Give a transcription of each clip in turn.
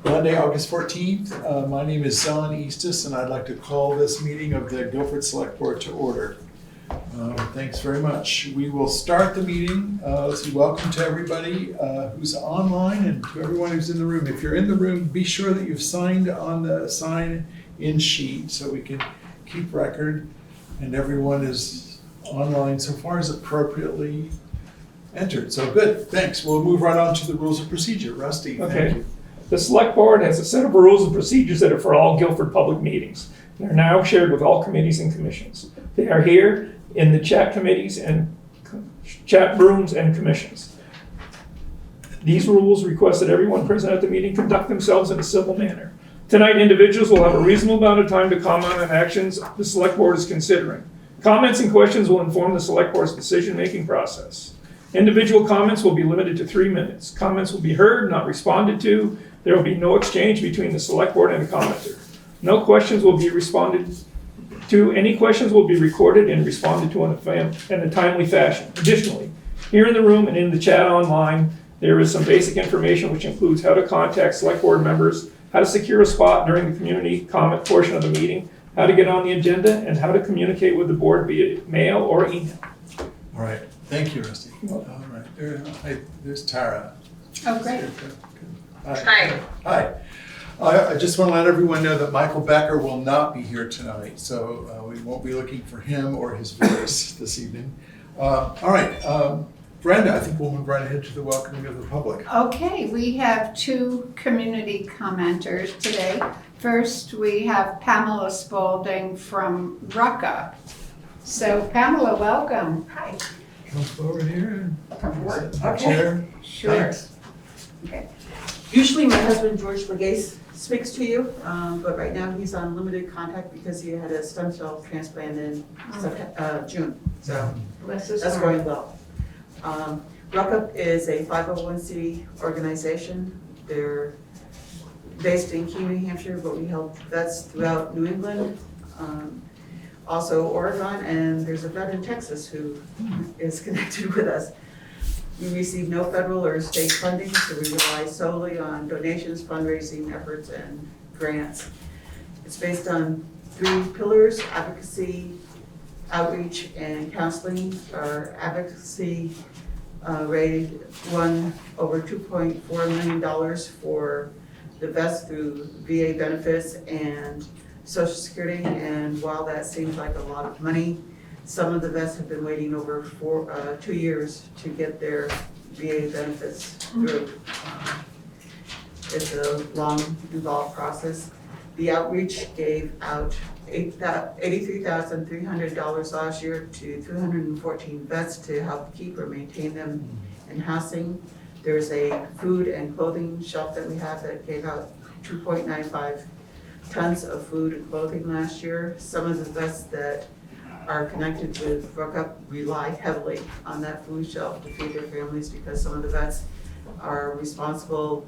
Monday, August 14th. My name is Zon Eastis, and I'd like to call this meeting of the Guilford Selectboard to order. Thanks very much. We will start the meeting. Let's see, welcome to everybody who's online and to everyone who's in the room. If you're in the room, be sure that you've signed on the sign-in sheet so we can keep record, and everyone is online so far as appropriately entered. So good, thanks. We'll move right on to the rules of procedure. Rusty, thank you. The Select Board has a set of rules and procedures that are for all Guilford public meetings. They're now shared with all committees and commissions. They are here in the chat committees and chat rooms and commissions. These rules request that everyone present at the meeting conduct themselves in a civil manner. Tonight, individuals will have a reasonable amount of time to comment on actions the Select Board is considering. Comments and questions will inform the Select Board's decision-making process. Individual comments will be limited to 3 minutes. Comments will be heard, not responded to. There will be no exchange between the Select Board and a commenter. No questions will be responded to. Any questions will be recorded and responded to in a timely fashion. Additionally, here in the room and in the chat online, there is some basic information which includes how to contact Select Board members, how to secure a spot during the community comment portion of the meeting, how to get on the agenda, and how to communicate with the board via mail or email. All right, thank you, Rusty. All right, there's Tara. Oh, great. Hi. Hi. I just want to let everyone know that Michael Becker will not be here tonight, so we won't be looking for him or his voice this evening. All right, Brenda, I think we'll move right ahead to the welcoming of the public. Okay, we have 2 community commenters today. First, we have Pamela Spaulding from Rucka. So Pamela, welcome. Hi. Come forward here. Okay. Chair. Sure. Thanks. Okay. Usually my husband, George Legase, speaks to you, but right now he's on limited contact because he had a stem cell transplant in June. So Bless his that's heart. going well. Ruckup is a 501c organization. They're based in Keene, New Hampshire, but we help vets throughout New England, also Oregon, and there's a vet in Texas who is connected with us. We receive no federal or state funding, so we rely solely on donations, fundraising efforts, and grants. It's based on 3 pillars: advocacy, outreach, and counseling. Our advocacy won over $2.4 million for the vets through VA benefits and Social Security, and while that seems like a lot of money, some of the vets have been waiting over 2 years to get their VA benefits through. It's a long, involved process. The outreach gave out $83,300 last year to 314 vets to help keep or maintain them in housing. There's a food and clothing shelf that we have that gave out 2.95 tons of food and clothing last year. Some of the vets that are connected with Ruckup rely heavily on that food shelf to feed their families because some of the vets are responsible,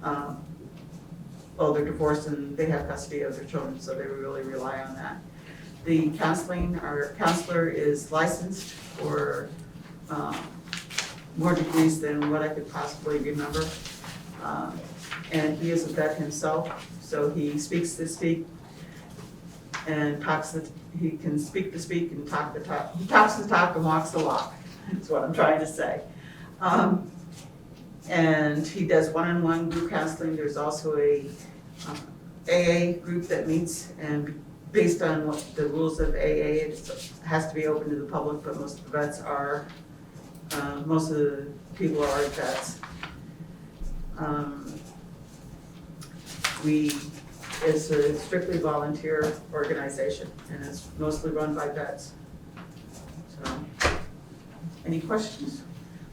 they're divorced and they have custody of their children, so they really rely on that. The counseling, our counselor is licensed for more degrees than what I could possibly remember. And he is a vet himself, so he speaks to speak and he can speak to speak and talk the talk. He talks the talk and walks the walk, is what I'm trying to say. And he does one-on-one group counseling. There's also a AA group that meets, and based on what the rules of AA, it has to be open to the public, but most of the vets are, most of the people are vets. It's a strictly volunteer organization, and it's mostly run by vets. So, any questions?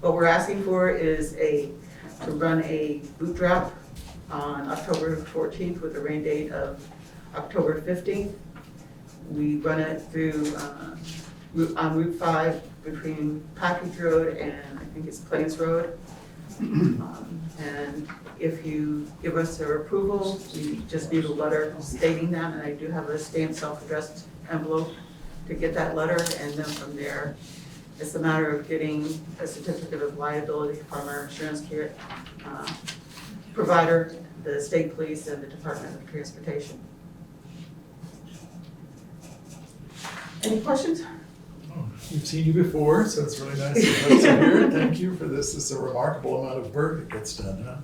What we're asking for is to run a boot drop on October 14th with a rain date of October 15th. We run it through on Route 5 between Package Road and I think it's Plains Road. And if you give us their approval, we just need a letter stating that, and I do have a stamped self-addressed envelope to get that letter, and then from there, it's a matter of getting a certificate of liability from our insurance provider the state police and the Department of Transportation. Any questions? We've seen you before, so it's really nice to hear. Thank you for this. This is a remarkable amount of work that gets done,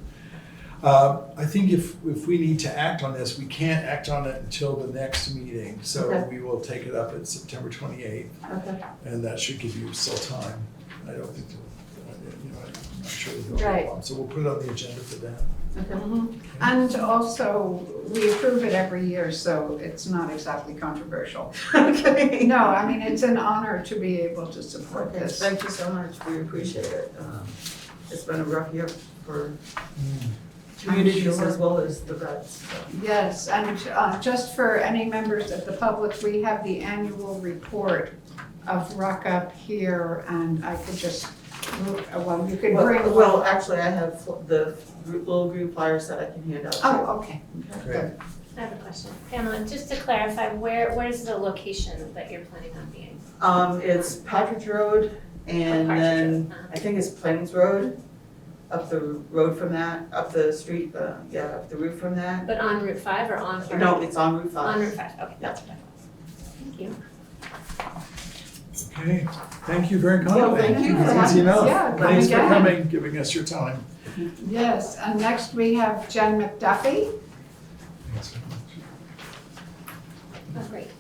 huh? I think if we need to act on this, we can't act on it until the next meeting. So Okay. we will take it up at September 28th, Okay. and that should give you still time. I don't think, I'm not sure there'll be a Right. problem. So we'll put it on the agenda for that. Okay. And also, we approve it every year, so it's not exactly controversial. Okay. No, I mean, it's an honor to be able to support Okay, this. thank you so much, we appreciate it. It's been a rough year for communities as well as the vets. So. Yes, and just for any members of the public, we have the annual report of Rucka here, and I could just, well, you could bring one. Well, actually, I have the little green flyers that I can hand out. Oh, okay. Okay. Great. I have a question. Pamela, just to clarify, where's the location that you're planning on being? It's Potash Road, and Partridge then Road, I think it's Plains Road, up the road from that, up the street, up the roof from that. But on Route 5 or on? No, it's on Route 5. On Route 5, okay, that's what I thought. Thank you. Okay, thank you very kindly. Well, thank you for Easy having enough. us. Yeah, Thanks for again. coming, giving us your time. Yes, and next we have Jen McDuffie. Thanks so much. Oh, great.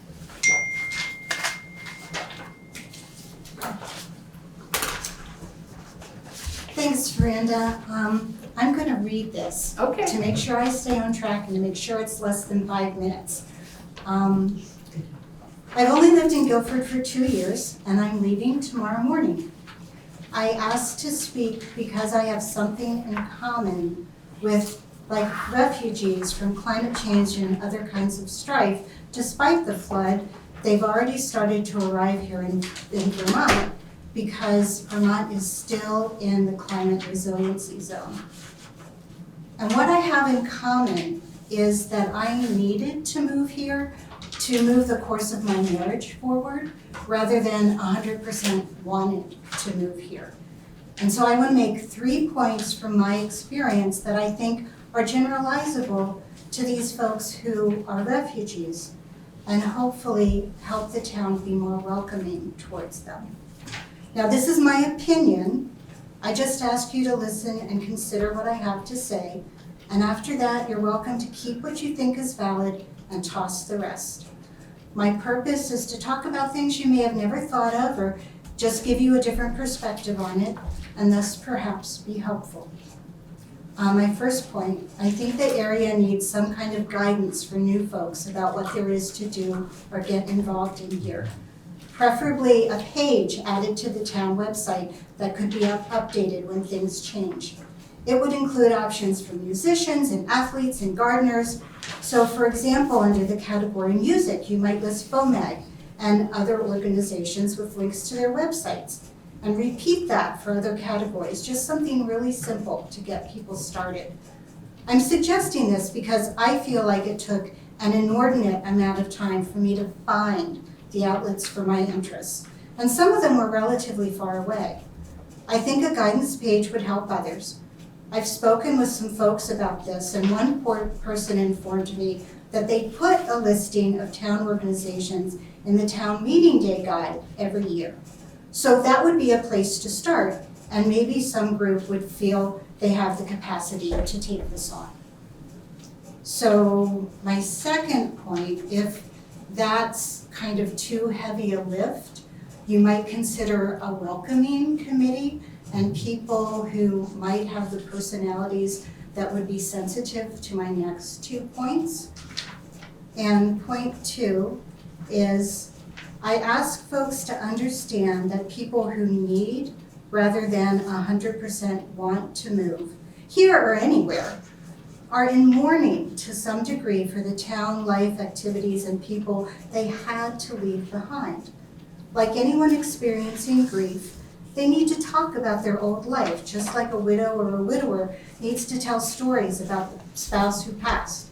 Thanks, Veranda. I'm going to read this to Okay. make sure I stay on track and to make sure it's less than 5 minutes. I've only lived in Guilford for 2 years, and I'm leaving tomorrow morning. I asked to speak because I have something in common with refugees from climate change and other kinds of strife. Despite the flood, they've already started to arrive here in Vermont because Vermont is still in the climate resiliency zone. And what I have in common is that I needed to move here to move the course of my marriage forward, rather than 100% wanted to move here. And so I want to make 3 points from my experience that I think are generalizable to these folks who are refugees, and hopefully help the town be more welcoming towards them. Now, this is my opinion. I just ask you to listen and consider what I have to say, and after that, you're welcome to keep what you think is valid and toss the rest. My purpose is to talk about things you may have never thought of, or just give you a different perspective on it, and thus perhaps be helpful. My first point, I think the area needs some kind of guidance for new folks about what there is to do or get involved in here. Preferably a page added to the town website that could be updated when things change. It would include options for musicians and athletes and gardeners. So for example, under the category music, you might list FOMAG and other organizations with links to their websites. And repeat that for other categories, just something really simple to get people started. I'm suggesting this because I feel like it took an inordinate amount of time for me to find the outlets for my interests, and some of them were relatively far away. I think a guidance page would help others. I've spoken with some folks about this, and one person informed me that they put a listing of town organizations in the town meeting day guide every year. So that would be a place to start, and maybe some group would feel they have the capacity to take this on. So my second point, if that's kind of too heavy a lift, you might consider a welcoming committee and people who might have the personalities that would be sensitive to my next 2 points. And point 2 is I ask folks to understand that people who need rather than 100% want to move, here or anywhere, are in mourning to some degree for the town life activities and people they had to leave behind. Like anyone experiencing grief, they need to talk about their old life, just like a widow or a widower needs to tell stories about the spouse who passed.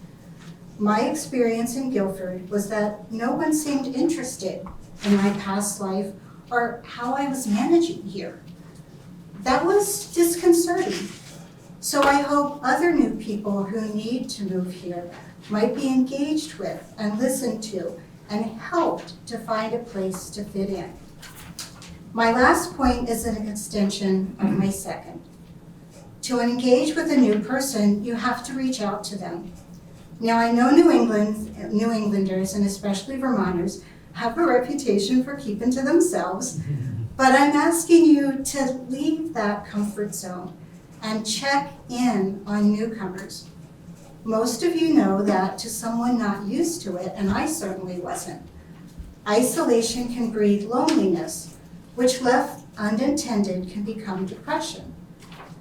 My experience in Guilford was that no one seemed interested in my past life or how I was managing here. That was disconcerting. So I hope other new people who need to move here might be engaged with and listened to and helped to find a place to fit in. My last point is an extension of my second. To engage with a new person, you have to reach out to them. Now, I know New Englanders, and especially Vermonters, have a reputation for keeping to themselves, but I'm asking you to leave that comfort zone and check in on newcomers. Most of you know that to someone not used to it, and I certainly wasn't, isolation can breed loneliness, which left unintended can become depression.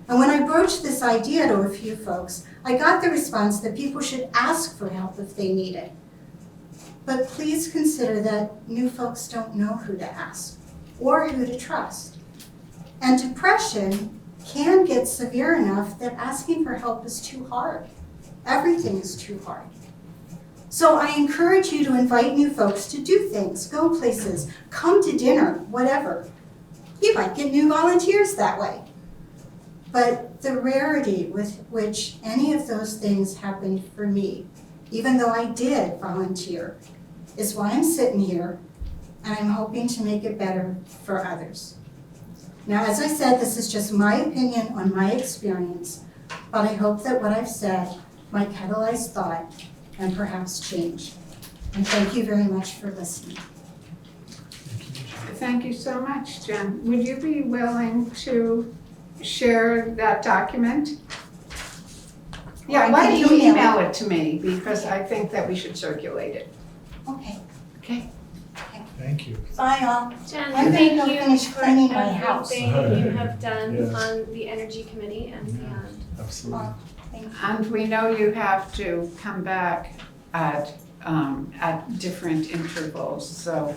And when I broached this idea to a few folks, I got the response that people should ask for help if they need it. But please consider that new folks don't know who to ask or who to trust. And depression can get severe enough that asking for help is too hard. Everything is too hard. So I encourage you to invite new folks to do things, go places, come to dinner, whatever. You might get new volunteers that way. But the rarity with which any of those things happened for me, even though I did volunteer, is why I'm sitting here, and I'm hoping to make it better for others. Now, as I said, this is just my opinion on my experience, but I hope that what I've said might catalyze thought and perhaps change. And thank you very much for listening. Thank you so much, Jen. Would you be willing to share that document? Yeah, I why can don't you email email it to me, because I think that we should circulate it. Okay, Okay. Thank you. bye all. Jen, I'm gonna thank go you finish for cleaning my house. everything you have done Yes. on the Energy Committee and beyond. Absolutely. Thank you. And we know you have to come back at different intervals, so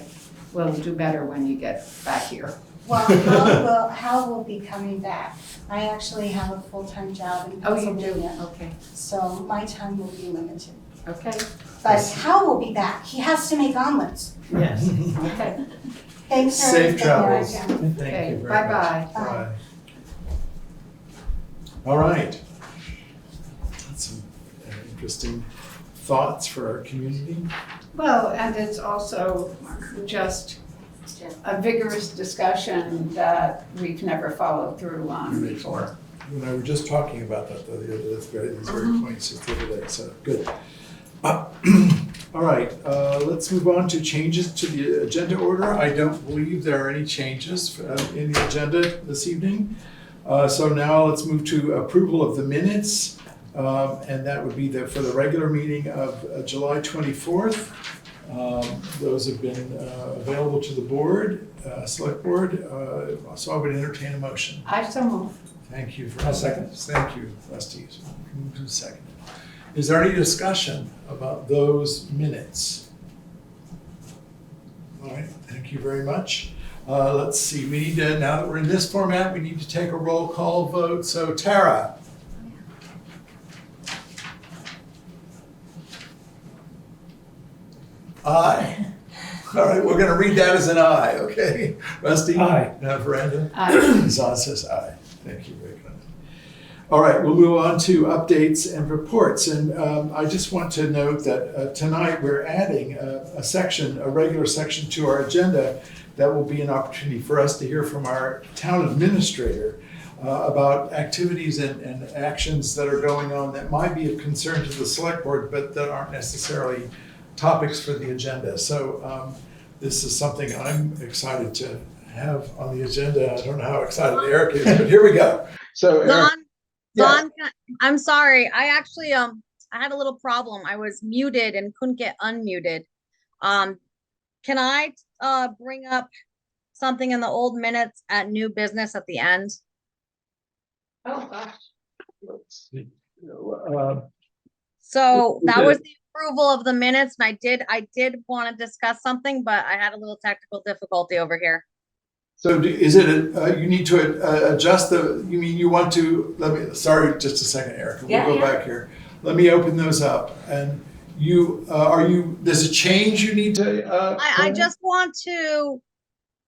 we'll do better when you get back here. Well, Hal will be coming back. I actually have a full-time job in Oh, you do? Pennsylvania, Okay, so my time will be limited. okay, But Hal will be back. He has to make omelets. yes, okay. Thanks for Safe everything, travels. Erica. Thank Okay, you very bye-bye. much. Bye. All right. That's some interesting thoughts for our community. Well, and it's also just a vigorous discussion that we've never followed through on before. You and I were just talking about that these very points just the other day, so good. All right, let's move on to changes to the agenda order. I don't believe there are any changes in the agenda this evening. So now let's move to approval of the minutes, and that would be for the regular meeting of July 24th. Those have been available to the board, select board, so I would entertain a motion. I so move. Thank you. I'll second. Thank you, trustees. Move to second. Is there any discussion about those minutes? All right, thank you very much. Let's see, we need to, now that we're in this format, we need to take a roll call vote. So Tara? Aye. All right, we're gonna read that as an aye, okay? Rusty? Aye. Now Veranda? Aye. Zon says aye. Thank you, very good. All right, we'll move on to updates and reports. And I just want to note that tonight we're adding a section, a regular section to our agenda that will be an opportunity for us to hear from our town administrator about activities and actions that are going on that might be of concern to the select board, but that aren't necessarily topics for the agenda. So this is something I'm excited to have on the agenda. I don't know how excited Eric is, but here we go. So Eric, Don, I'm sorry. I actually I had a little problem. I was muted and couldn't get unmuted. Can I bring up something in the old minutes at new business at the end? Oh, gosh. let's see. So Who that did was it? the approval of the minutes, and I did want to discuss something, but I had a little technical difficulty over here. So is it, you need to adjust you mean you want to, sorry, just a second, Erica, we'll go back here. Let me open those up. And there's a change you need to? I just want to,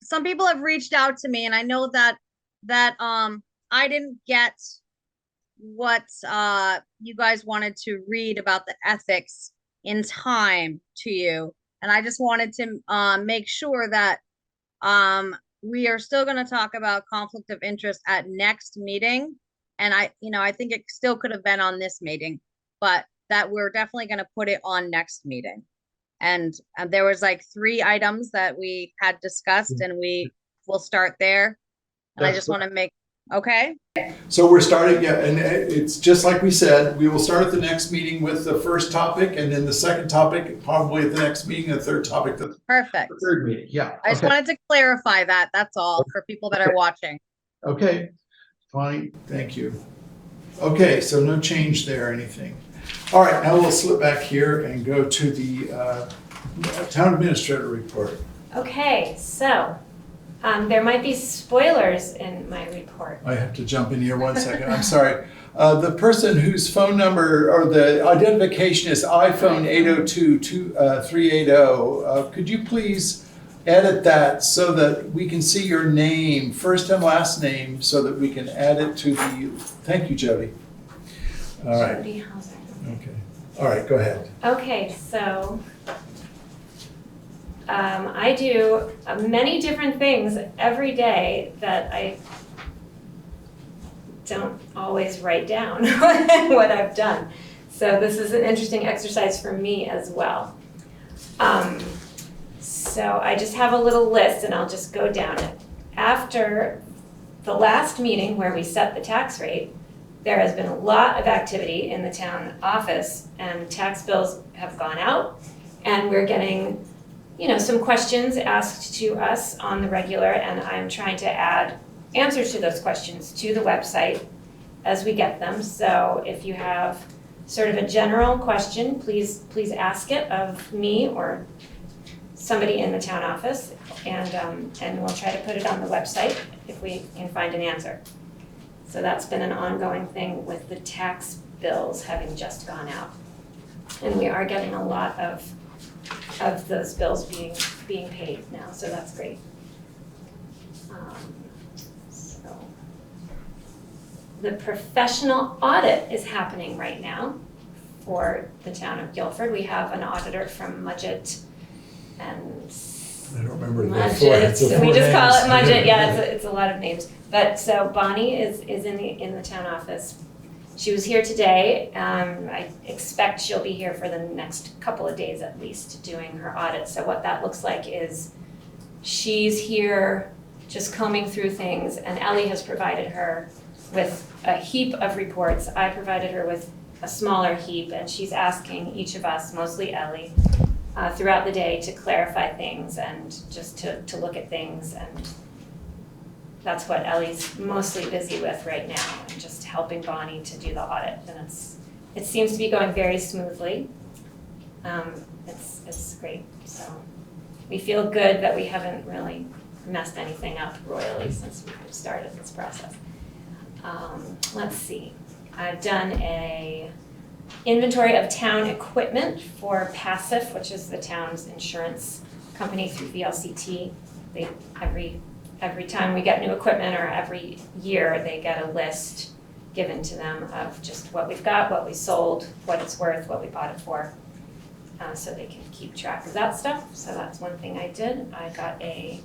some people have reached out to me, and I know that I didn't get what you guys wanted to read about the ethics in time to you. And I just wanted to make sure that we are still going to talk about conflict of interest at next meeting. And I think it still could have been on this meeting, but that we're definitely going to put it on next meeting. And there was like 3 items that we had discussed, and we will start there. And I just want to make, okay? So we're starting, yeah, and it's just like we said, we will start at the next meeting with the first topic, and then the second topic, probably at the next meeting, the third topic, the Perfect. third meeting, yeah. I just Okay. wanted to clarify that. That's all for people that are watching. Okay, fine, thank you. Okay, so no change there or anything. All right, now we'll slip back here and go to the town administrator report. Okay, so there might be spoilers in my report. I have to jump in here 1 second, I'm sorry. The person whose phone number or the identification is iPhone 802-380, could you please edit that so that we can see your name, first and last name, so that we can add it to the, thank you, Jody. All right, Jody Hauser. okay. All right, go ahead. Okay, so I do many different things every day that I don't always write down what I've done. So this is an interesting exercise for me as well. So I just have a little list and I'll just go down it. After the last meeting where we set the tax rate, there has been a lot of activity in the town office and tax bills have gone out and we're getting, some questions asked to us on the regular, and I'm trying to add answers to those questions to the website as we get them. So if you have sort of a general question, please ask it of me or somebody in the town office, and we'll try to put it on the website if we can find an answer. So that's been an ongoing thing with the tax bills having just gone out. And we are getting a lot of those bills being paid now, so that's great. So the professional audit is happening right now for the town of Guilford. We have an auditor from Mudgett and I don't remember the Mudgett. We just call it Mudgett. Yeah, it's a lot of names. But so Bonnie is in the town office. She was here today. I expect she'll be here for the next couple of days at least doing her audit. So what that looks like is she's here just combing through things, and Ellie has provided her with a heap of reports. I provided her with a smaller heap, and she's asking each of us, mostly Ellie, throughout the day to clarify things and just to look at things, and that's what Ellie's mostly busy with right now, and just helping Bonnie to do the audit. And it seems to be going very smoothly. It's great. So we feel good that we haven't really messed anything up royally since we started this process. Let's see. I've done a inventory of town equipment for Passive, which is the town's insurance company through VLCT. They every time we get new equipment, or every year, they get a list given to them of just what we've got, what we sold, what it's worth, what we bought it for, so they can keep track of that stuff. So that's one thing I did. I got a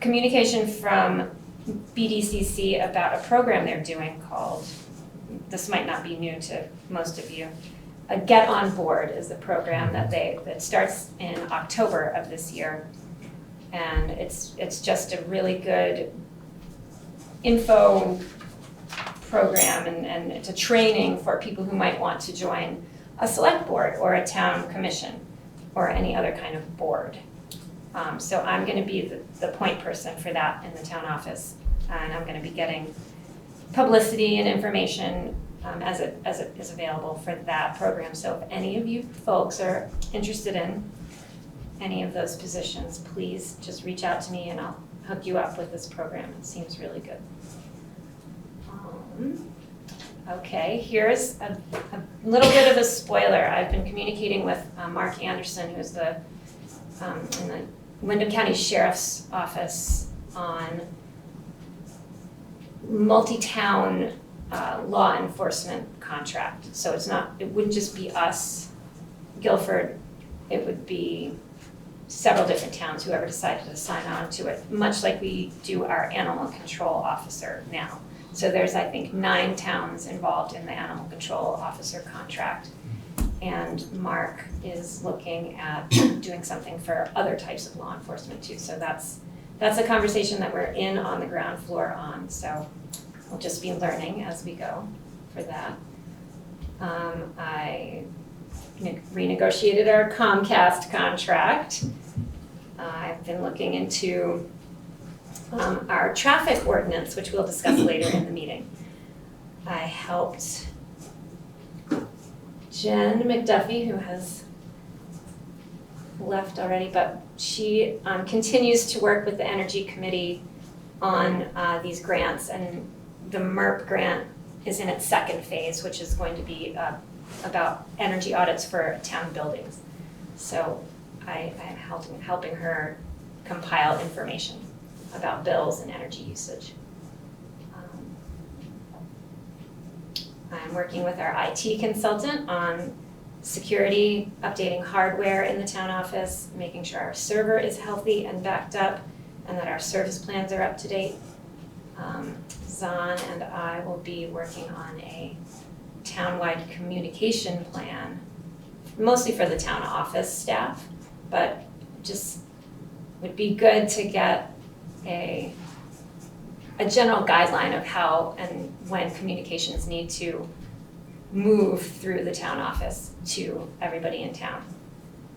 communication from BDCC about a program they're doing called, this might not be new to most of you, a Get On Board is the program that starts in October of this year. And it's just a really good info program, and it's a training for people who might want to join a select board or a town commission or any other kind of board. So I'm going to be the point person for that in the town office, and I'm going to be getting publicity and information as it is available for that program. So if any of you folks are interested in any of those positions, please just reach out to me and I'll hook you up with this program. It seems really good. Okay, here's a little bit of a spoiler. I've been communicating with Mark Anderson, who's in the Wyndham County Sheriff's Office, on multi-town law enforcement contract. So it wouldn't just be us, Guilford, it would be several different towns, whoever decided to sign on to it, much like we do our animal control officer now. So there's, I think, 9 towns involved in the animal control officer contract. And Mark is looking at doing something for other types of law enforcement too. So that's a conversation that we're in on the ground floor on. So we'll just be learning as we go for that. I renegotiated our Comcast contract. I've been looking into our traffic ordinance, which we'll discuss later in the meeting. I helped Jen McDuffie, who has left already, but she continues to work with the Energy Committee on these grants, and the MERP grant is in its second phase, which is going to be about energy audits for town buildings. So I am helping her compile information about bills and energy usage. I'm working with our IT consultant on security, updating hardware in the town office, making sure our server is healthy and backed up, and that our service plans are up to date. Zahn and I will be working on a townwide communication plan, mostly for the town office staff, but just would be good to get a general guideline of how and when communications need to move through the town office to everybody in town.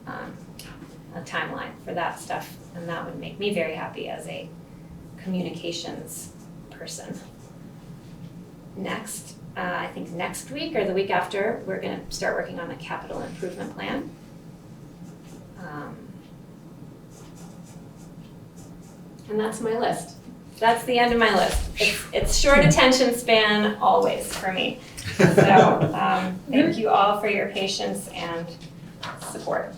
A timeline for that stuff, and that would make me very happy as a communications person. Next, I think next week or the week after, we're gonna start working on the capital improvement plan. And that's my list. That's the end of my list. It's short attention span always for me. So thank you all for your patience and support.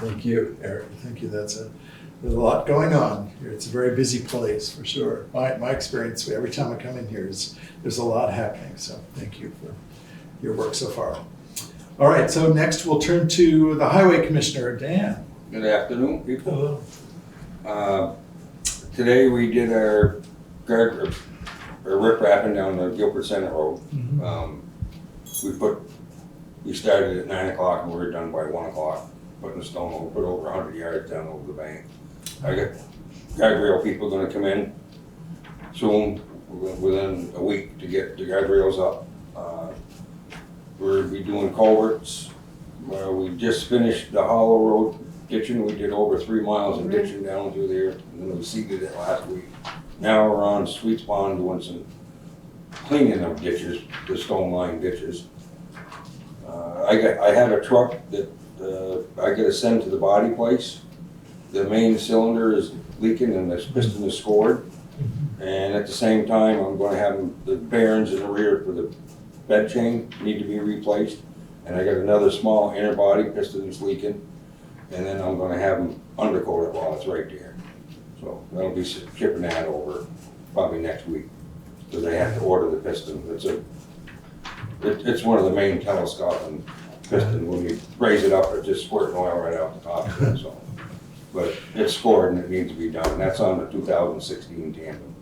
Thank you, Eric. Thank you. There's a lot going on here. It's a very busy place for sure. My experience every time I come in here is there's a lot happening. So thank you for your work so far. All right, so next we'll turn to the Highway Commissioner, Dan. Good afternoon, people. Today we did our rip wrapping down the Guilford Center Road. We started at 9 o'clock and we were done by 1 o'clock, putting the stone over, put over 100 yards down over the bank. I got guardrail people gonna come in soon, within a week, to get the guardrails up. We'll be doing culverts. We just finished the Hollow Road ditching. We did over 3 miles of ditching down through there, and then we seeded it last week. Now we're on Sweets Pond doing some cleaning of ditches, the stone line ditches. I have a truck that I gotta send to the body place. The main cylinder is leaking and the piston is scored. And at the same time, I'm gonna have the bearings in the rear for the bed chain need to be replaced. And I got another small inner body piston that's leaking. And then I'm gonna have them undercoat it while it's right there. So I'll be shipping that over probably next week, because I have to order the piston. It's one of the main telescoping piston. When you raise it up, it just squirting oil right out the top of it. So, but it's scored and it needs to be done. That's on the 2016 tandem.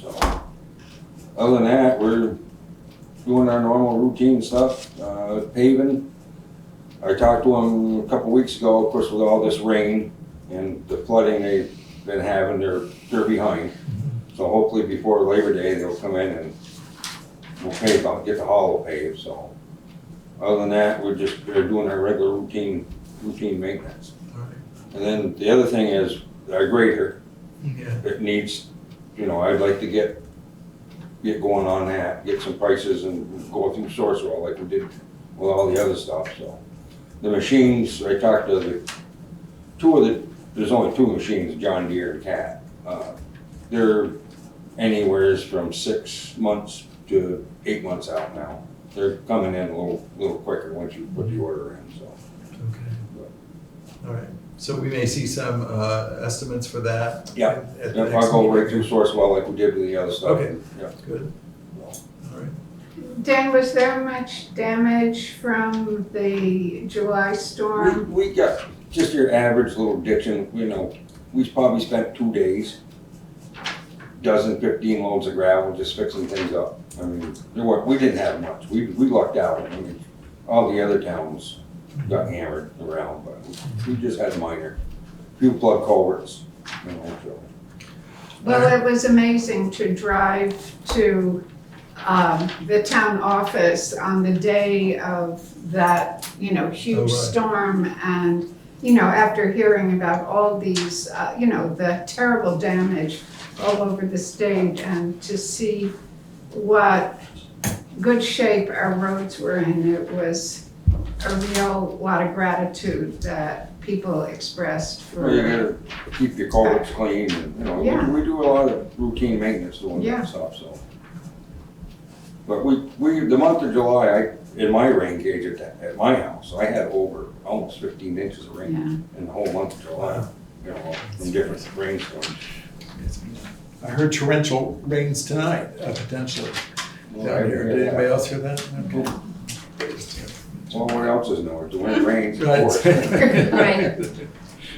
So other than that, we're doing our normal routine stuff. Paving. I talked to them a couple weeks ago. Of course, with all this rain and the flooding they've been having, they're behind. So hopefully before Labor Day, they'll come in and we'll get the hollow paved. So other than that, we're doing our regular routine maintenance. All right. And then the other thing is our grader. Yeah. It needs, I'd like to get going on that, get some prices and go through Sourcewell like we did with all the other stuff. So the machines, I talked to there's only 2 machines, John Deere and Cat. They're anywhere from 6 months to 8 months out now. They're coming in a little quicker once you put the order in. So. Okay. All right. So we may see some estimates for that? Yeah. at the If next I go right meeting? through Sourcewell like we did with the other stuff. Okay. Yeah. Good. All right. Dan, was there much damage from the July storm? We got just your average little ditching, you know, we probably spent 2 days, 15 loads of gravel, just fixing things up. I mean, we didn't have much, we lucked out. I mean, all the other towns got hammered around, but we just had minor, few plug culverts, you know, so. Well, it was amazing to drive to the town office on the day of that, huge Oh, right. storm, and, after hearing about all these, the terrible damage all over the state, and to see what good shape our roads were in, it was a real lot of gratitude that people expressed for. Well, you gotta keep your culverts clean, and, Yeah. we do a lot of routine maintenance doing Yeah. that stuff, so. But the month of July, in my rain gauge at my house, I had over almost 15 inches of rain Yeah. in the whole month of July, from different rainstorms. I heard torrential rains tonight, potentially. Down here. Did anybody else hear that? Okay. Well, what else is north? The wind rains, of Right. course. Right.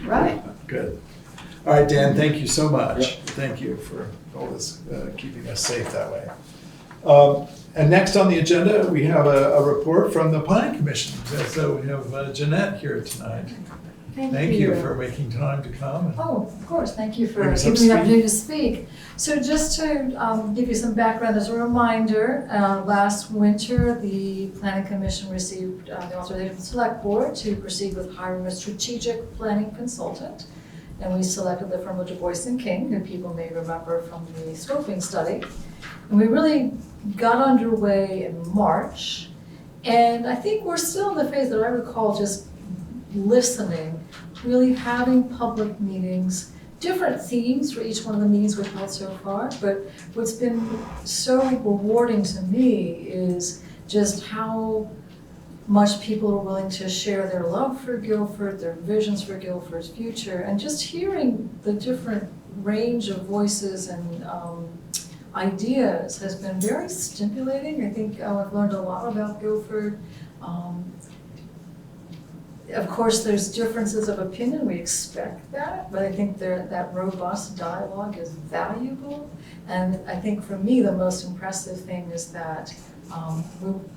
Right. Good. All right, Dan, thank you so much. Thank you for all this, keeping us safe that way. And next on the agenda, we have a report from the Planning Commission. So we have Jeanette here tonight. Thank you for making time to come. Oh, of course, thank you for Bring us up giving me the to opportunity to speak. So just to give you some background, as a reminder, last winter, the Planning Commission received the authorization from the Selectboard to proceed with hiring a strategic planning consultant. And we selected the firm of Du Bois & King, who people may remember from the scoping study. And we really got underway in March. And I think we're still in the phase that I recall just listening, really having public meetings, different themes for each one of the meetings we've held so far. But what's been so rewarding to me is just how much people are willing to share their love for Guilford, their visions for Guilford's future, and just hearing the different range of voices and ideas has been very stimulating. I think I've learned a lot about Guilford. Of course, there's differences of opinion, we expect that, but I think that robust dialogue is valuable. And I think for me, the most impressive thing is that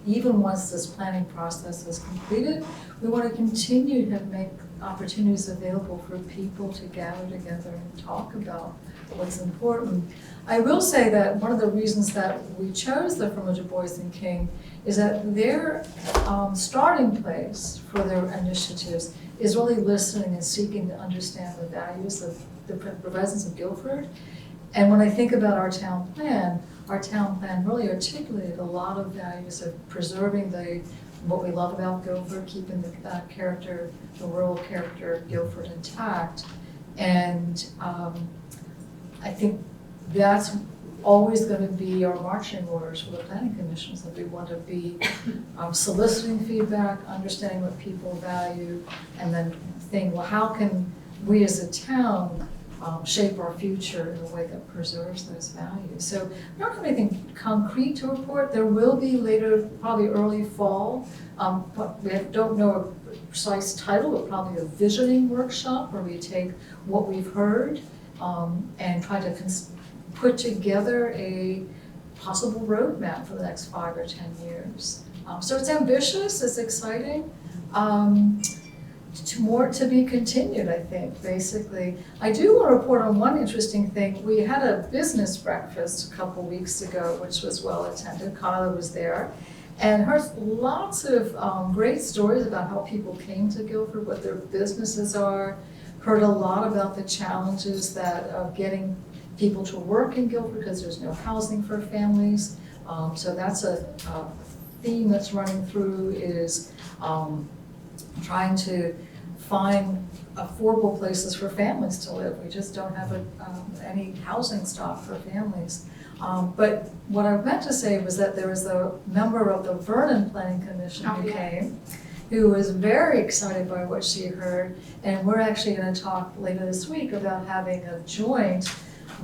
even once this planning process is completed, we want to continue to make opportunities available for people to gather together and talk about what's important. I will say that one of the reasons that we chose the firm of Du Bois & King is that their starting place for their initiatives is really listening and seeking to understand the values of the residents of Guilford. And when I think about our town plan really articulated a lot of values of preserving what we love about Guilford, keeping the character, the rural character of Guilford intact. And I think that's always going to be our marching orders for the planning commissions, that we want to be soliciting feedback, understanding what people value, and then thinking, well, how can we as a town shape our future in a way that preserves those values. So I don't have anything concrete to report. There will be later, probably early fall, but we don't know a precise title, but probably a visioning workshop where we take what we've heard and try to put together a possible roadmap for the next 5 or 10 years. So it's ambitious, it's exciting. More to be continued, I think, basically. I do want to report on one interesting thing. We had a business breakfast a couple weeks ago, which was well attended. Kyla was there, and heard lots of great stories about how people came to Guilford, what their businesses are. Heard a lot about the challenges of getting people to work in Guilford because there's no housing for families. So that's a theme that's running through, is trying to find affordable places for families to live. We just don't have any housing stock for families. But what I meant to say was that there was a member of the Vernon Planning Commission who came, who was very excited by what she heard. And we're actually gonna talk later this week about having a joint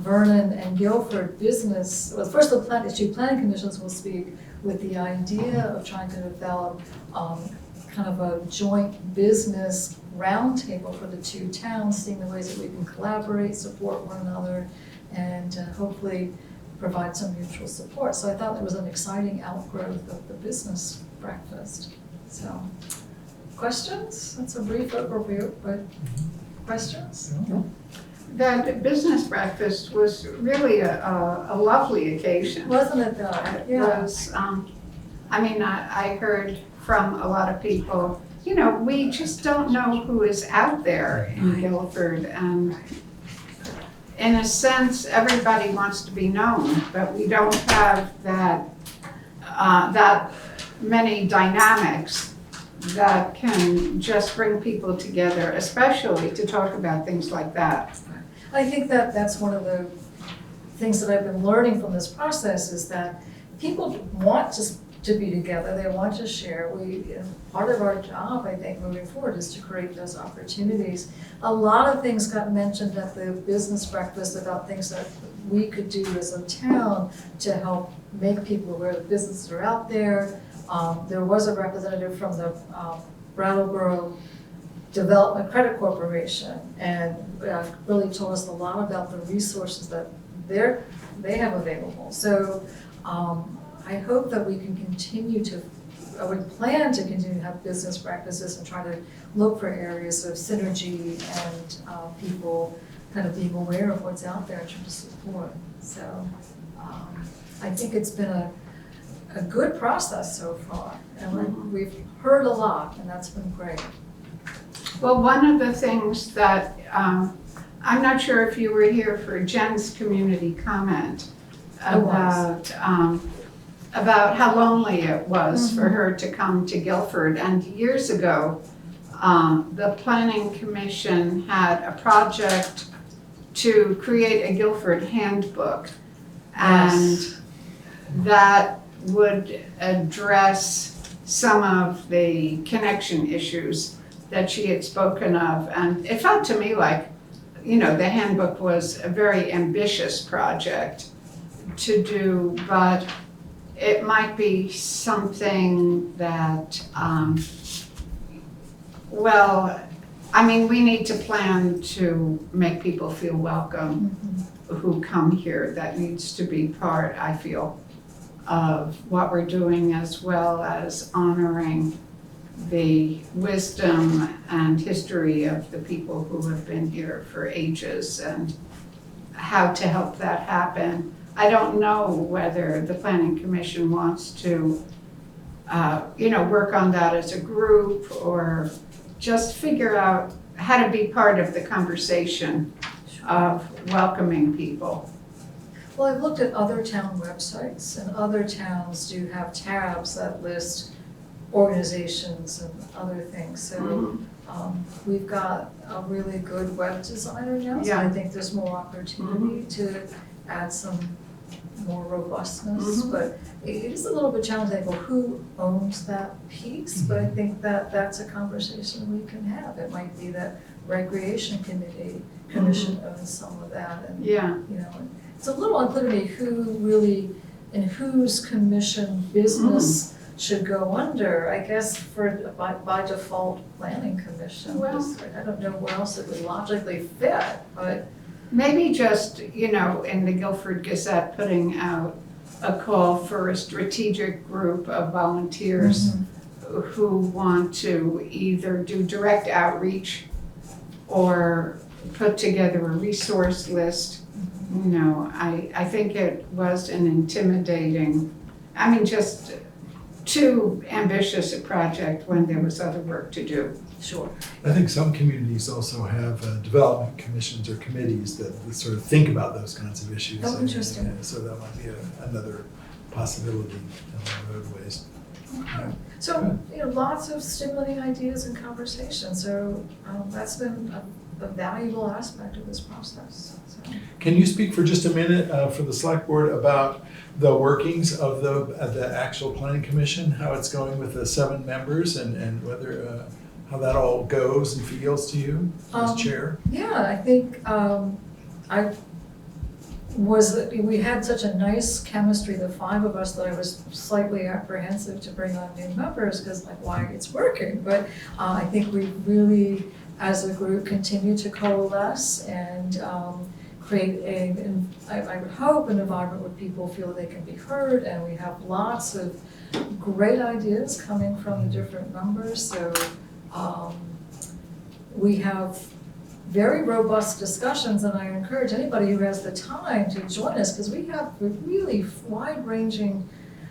Vernon and Guilford business, well, first the two planning commissions will speak with the idea of trying to develop kind of a joint business roundtable for the two towns, seeing the ways that we can collaborate, support one another, and hopefully provide some mutual support. So I thought there was an exciting outgrowth of the business breakfast. So, questions? That's a brief overview, but questions? That business breakfast was really a lovely occasion. Wasn't it though? It Yeah. was, I mean, I heard from a lot of people, you know, we just don't know who is out there in Guilford, and in a sense, everybody wants to be known, but we don't have that many dynamics that can just bring people together, especially to talk about things like that. I think that that's one of the things that I've been learning from this process is that people want to be together, they want to share. Part of our job, I think, moving forward is to create those opportunities. A lot of things got mentioned at the business breakfast about things that we could do as a town to help make people aware that businesses are out there. There was a representative from the Brattleboro Development Credit Corporation, and really told us a lot about the resources that they have available. So I hope that we can continue to, I would plan to continue to have business practices and try to look for areas of synergy and people kind of being aware of what's out there in terms of support. So I think it's been a good process so far, and we've heard a lot, and that's been great. Well, one of the things that, I'm not sure if you were here for Jen's community comment about how lonely it was for her to come to Guilford. And years ago, the Planning Commission had a project to create a Guilford handbook. And that would address some of the connection issues that she had spoken of. And it felt to me like, you know, the handbook was a very ambitious project to do, but it might be something that, well, I mean, we need to plan to make people feel welcome who come here. That needs to be part, I feel, of what we're doing, as well as honoring the wisdom and history of the people who have been here for ages and how to help that happen. I don't know whether the Planning Commission wants to, work on that as a group or just figure out how to be part of the conversation of welcoming people. Well, I've looked at other town websites, and other towns do have tabs that list organizations and other things. So we've got a really good web designer now, so I think there's more opportunity to add some more robustness, but it is a little bit challenging. Well, who owns that piece? But I think that that's a conversation we can have. It might be that Recreation Commission owns some of that, and it's a little unclear to me who really, in whose commission business should go under. I guess by default, Planning Commission. Well, I don't know where else it would logically fit, but maybe just, in the Guilford Gazette, putting out a call for a strategic group of volunteers who want to either do direct outreach or put together a resource list. I think it was an intimidating, just too ambitious a project when there was other work to do. sure. I think some communities also have development commissions or committees that sort of think about those kinds of issues. Oh, interesting. So that might be another possibility in roadways. Okay. So, lots of stimulating ideas and conversation. So that's been a valuable aspect of this process, so. Can you speak for just a minute for the select board about the workings of the actual planning commission, how it's going with the 7 members and whether, how that all goes and feels to you as chair? Yeah, I think we had such a nice chemistry, the 5 of us, that I was slightly apprehensive to bring on new members because like, why, it's working. But I think we really, as a group, continue to coalesce and create I would hope, an environment where people feel they can be heard, and we have lots of great ideas coming from the different members. So we have very robust discussions, and I encourage anybody who has the time to join us, because we have really wide-ranging,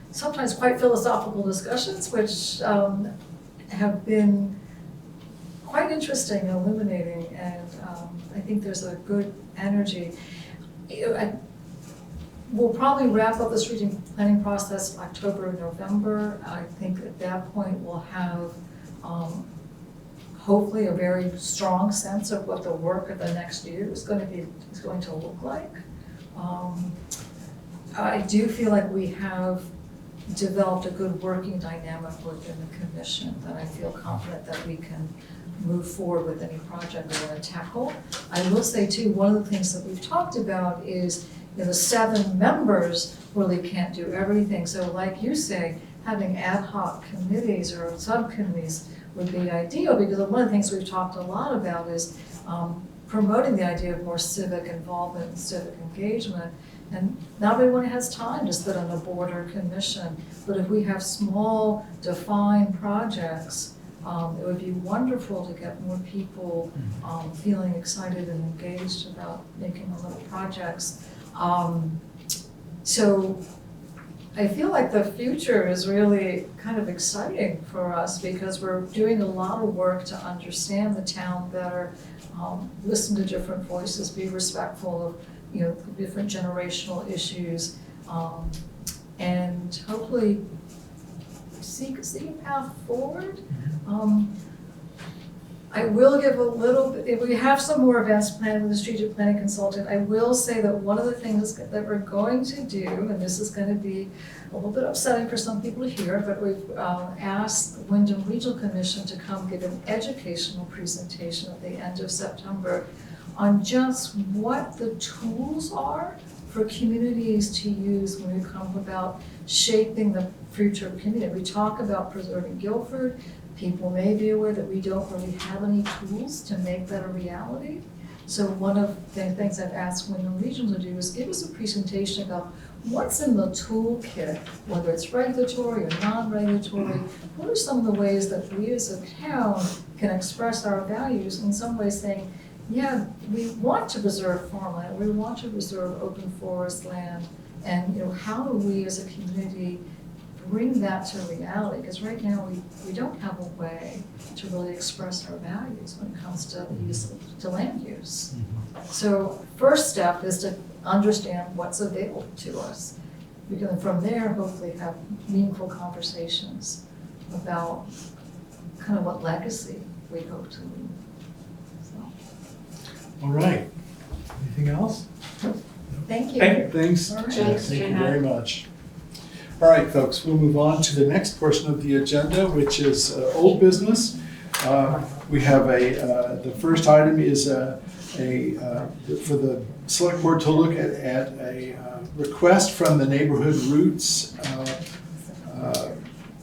sometimes quite philosophical discussions, which have been quite interesting and illuminating, and I think there's a good energy. We'll probably wrap up the strategic planning process October, November. I think at that point we'll have hopefully a very strong sense of what the work of the next year is going to look like. I do feel like we have developed a good working dynamic within the commission that I feel confident that we can move forward with any project we want to tackle. I will say too, one of the things that we've talked about is, you know, the 7 members really can't do everything. So like you say, having ad hoc committees or subcommittees would be ideal, because one of the things we've talked a lot about is promoting the idea of more civic involvement and civic engagement. And not everyone has time to sit on a board or commission, but if we have small, defined projects, it would be wonderful to get more people feeling excited and engaged about making the little projects. So I feel like the future is really kind of exciting for us, because we're doing a lot of work to understand the town better, listen to different voices, be respectful of, you know, different generational issues, and hopefully see a path forward. I will give a little bit, if we have some more events planned with the strategic planning consultant, I will say that one of the things that we're going to do, and this is going to be a little bit upsetting for some people to hear, but we've asked the Wyndham Regional Commission to come give an educational presentation at the end of September on just what the tools are for communities to use when we come about shaping the future of community. We talk about preserving Guilford. People may be aware that we don't really have any tools to make that a reality. So one of the things I've asked Wyndham Regional to do is give us a presentation about what's in the toolkit, whether it's regulatory or non-regulatory. What are some of the ways that we as a town can express our values, in some ways saying, yeah, we want to preserve farmland, we want to preserve open forest land, and you know, how do we as a community bring that to reality? Because right now we don't have a way to really express our values when it comes to the use to land use. So first step is to understand what's available to us. We can from there hopefully have meaningful conversations about kind of what legacy we hope to leave. All right. Anything else? Thank you. Thanks. All right. Thanks, Thank you Jenna. very much. All right, folks, we'll move on to the next portion of the agenda, which is old business. We have the first item is for the select board to look at a request from the Neighborhood Roots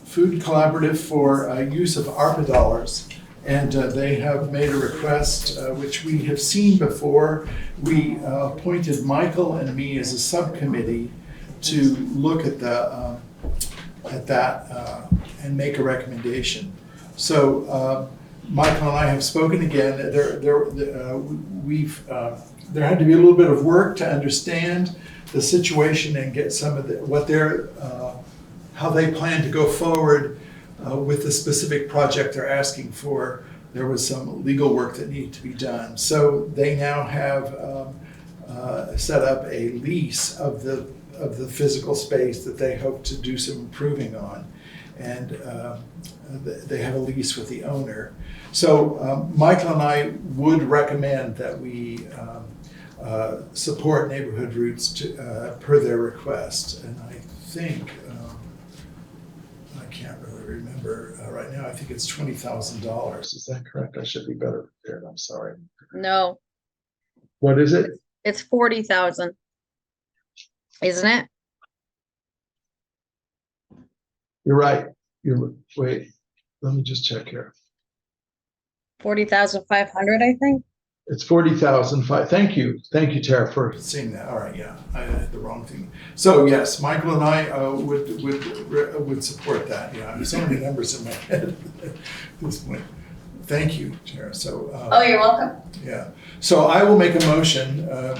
Food Collaborative for use of ARPA dollars. And they have made a request, which we have seen before. We appointed Michael and me as a subcommittee to look at that and make a recommendation. So Michael and I have spoken again. There had to be a little bit of work to understand the situation and get some of how they plan to go forward with the specific project they're asking for. There was some legal work that needed to be done. So they now have set up a lease of the physical space that they hope to do some improving on. And they have a lease with the owner. So Michael and I would recommend that we support Neighborhood Roots per their request. And I think, I can't really remember right now, I think it's $20,000. Is that correct? I should be better prepared, I'm sorry. No, What is it? it's 40,000. Isn't it? You're right. Wait, let me just check here. 40,500, I think. It's 40,005. Thank you, Tara, for seeing that. All right, yeah, I had the wrong thing. So yes, Michael and I would support that. Yeah, there's so many numbers in my head at this point. Thank you, Tara. So. Oh, you're welcome. Yeah. So I will make a motion that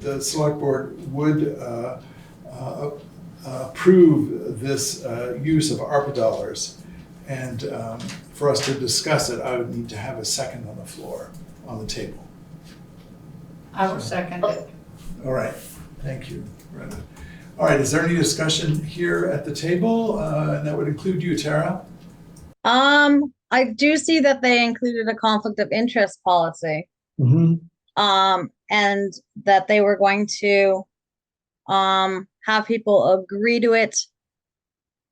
the select board would approve this use of ARPA dollars. And for us to discuss it, I would need to have a second on the floor, on the table. I will second it. All right, thank you, Brenda. All right, is there any discussion here at the table? And that would include you, Tara? I do see that they included a conflict of interest policy. Mm-hmm. And that they were going to have people agree to it.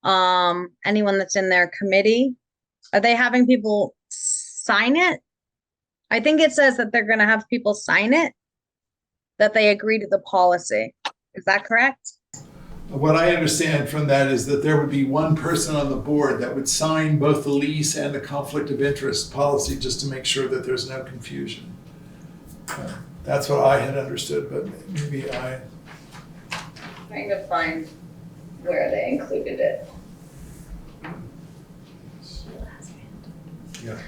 Anyone that's in their committee, are they having people sign it? I think it says that they're gonna have people sign it, that they agree to the policy. Is that correct? What I understand from that is that there would be one person on the board that would sign both the lease and the conflict of interest policy, just to make sure that there's no confusion. That's what I had understood, but maybe I. Trying to find where they included it. Yeah.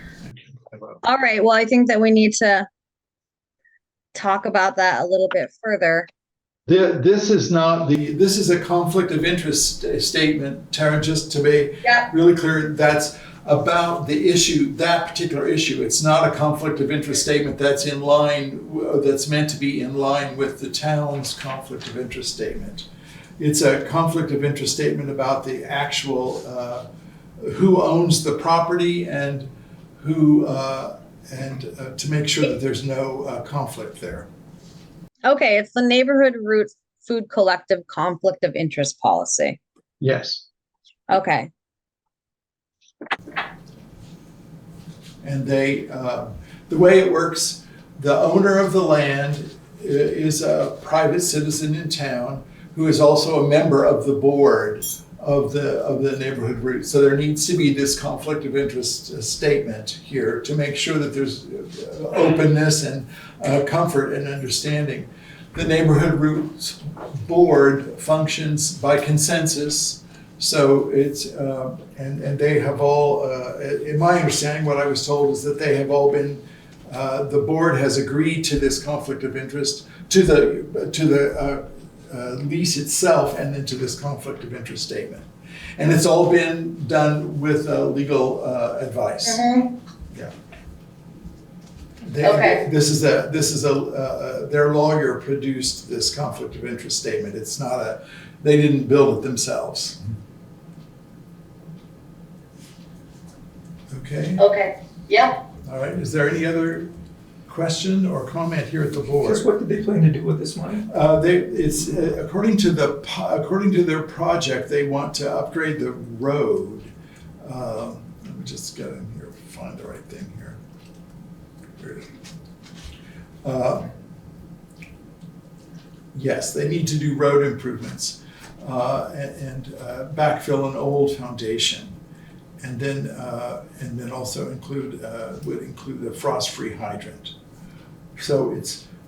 All right, well, I think that we need to talk about that a little bit further. This is not this is a conflict of interest statement, Tara, just to be Yeah. really clear, that's about the issue, that particular issue. It's not a conflict of interest statement that's in line, that's meant to be in line with the town's conflict of interest statement. It's a conflict of interest statement about the actual, who owns the property and who, to make sure that there's no conflict there. Okay, it's the Neighborhood Roots Food Collective Conflict of Interest Policy. Yes. Okay, And they, the way it works, the owner of the land is a private citizen in town who is also a member of the board of the Neighborhood Roots. So there needs to be this conflict of interest statement here to make sure that there's openness and comfort and understanding. The Neighborhood Roots board functions by consensus. So it's, and they have all, in my understanding, what I was told is that they have all been, the board has agreed to this conflict of interest, to the lease itself, and then to this conflict of interest statement. And it's all been done with legal advice. Mhm. Yeah. Okay. This is their lawyer produced this conflict of interest statement. It's not they didn't build it themselves. Okay, okay, yeah. all right. Is there any other question or comment here at the board? Just what did they plan to do with this money? It's according to their project, they want to upgrade the road. Let me just get in here, find the right thing here. Here it is. Yes, they need to do road improvements and backfill an old foundation, and then also would include a frost-free hydrant. So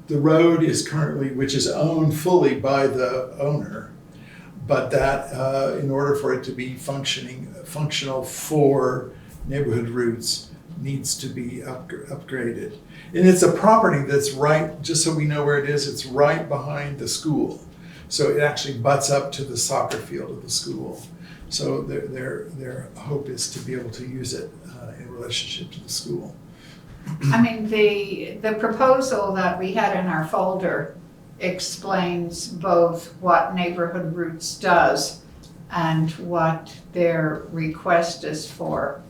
the road is currently, which is owned fully by the owner, but that in order for it to be functional for Neighborhood Roots, needs to be upgraded. And it's a property that's right, just so we know where it is, it's right behind the school. So it actually butts up to the soccer field of the school. So their hope is to be able to use it in relationship to the school. I mean, the proposal that we had in our folder explains both what Neighborhood Roots does and what their request is for.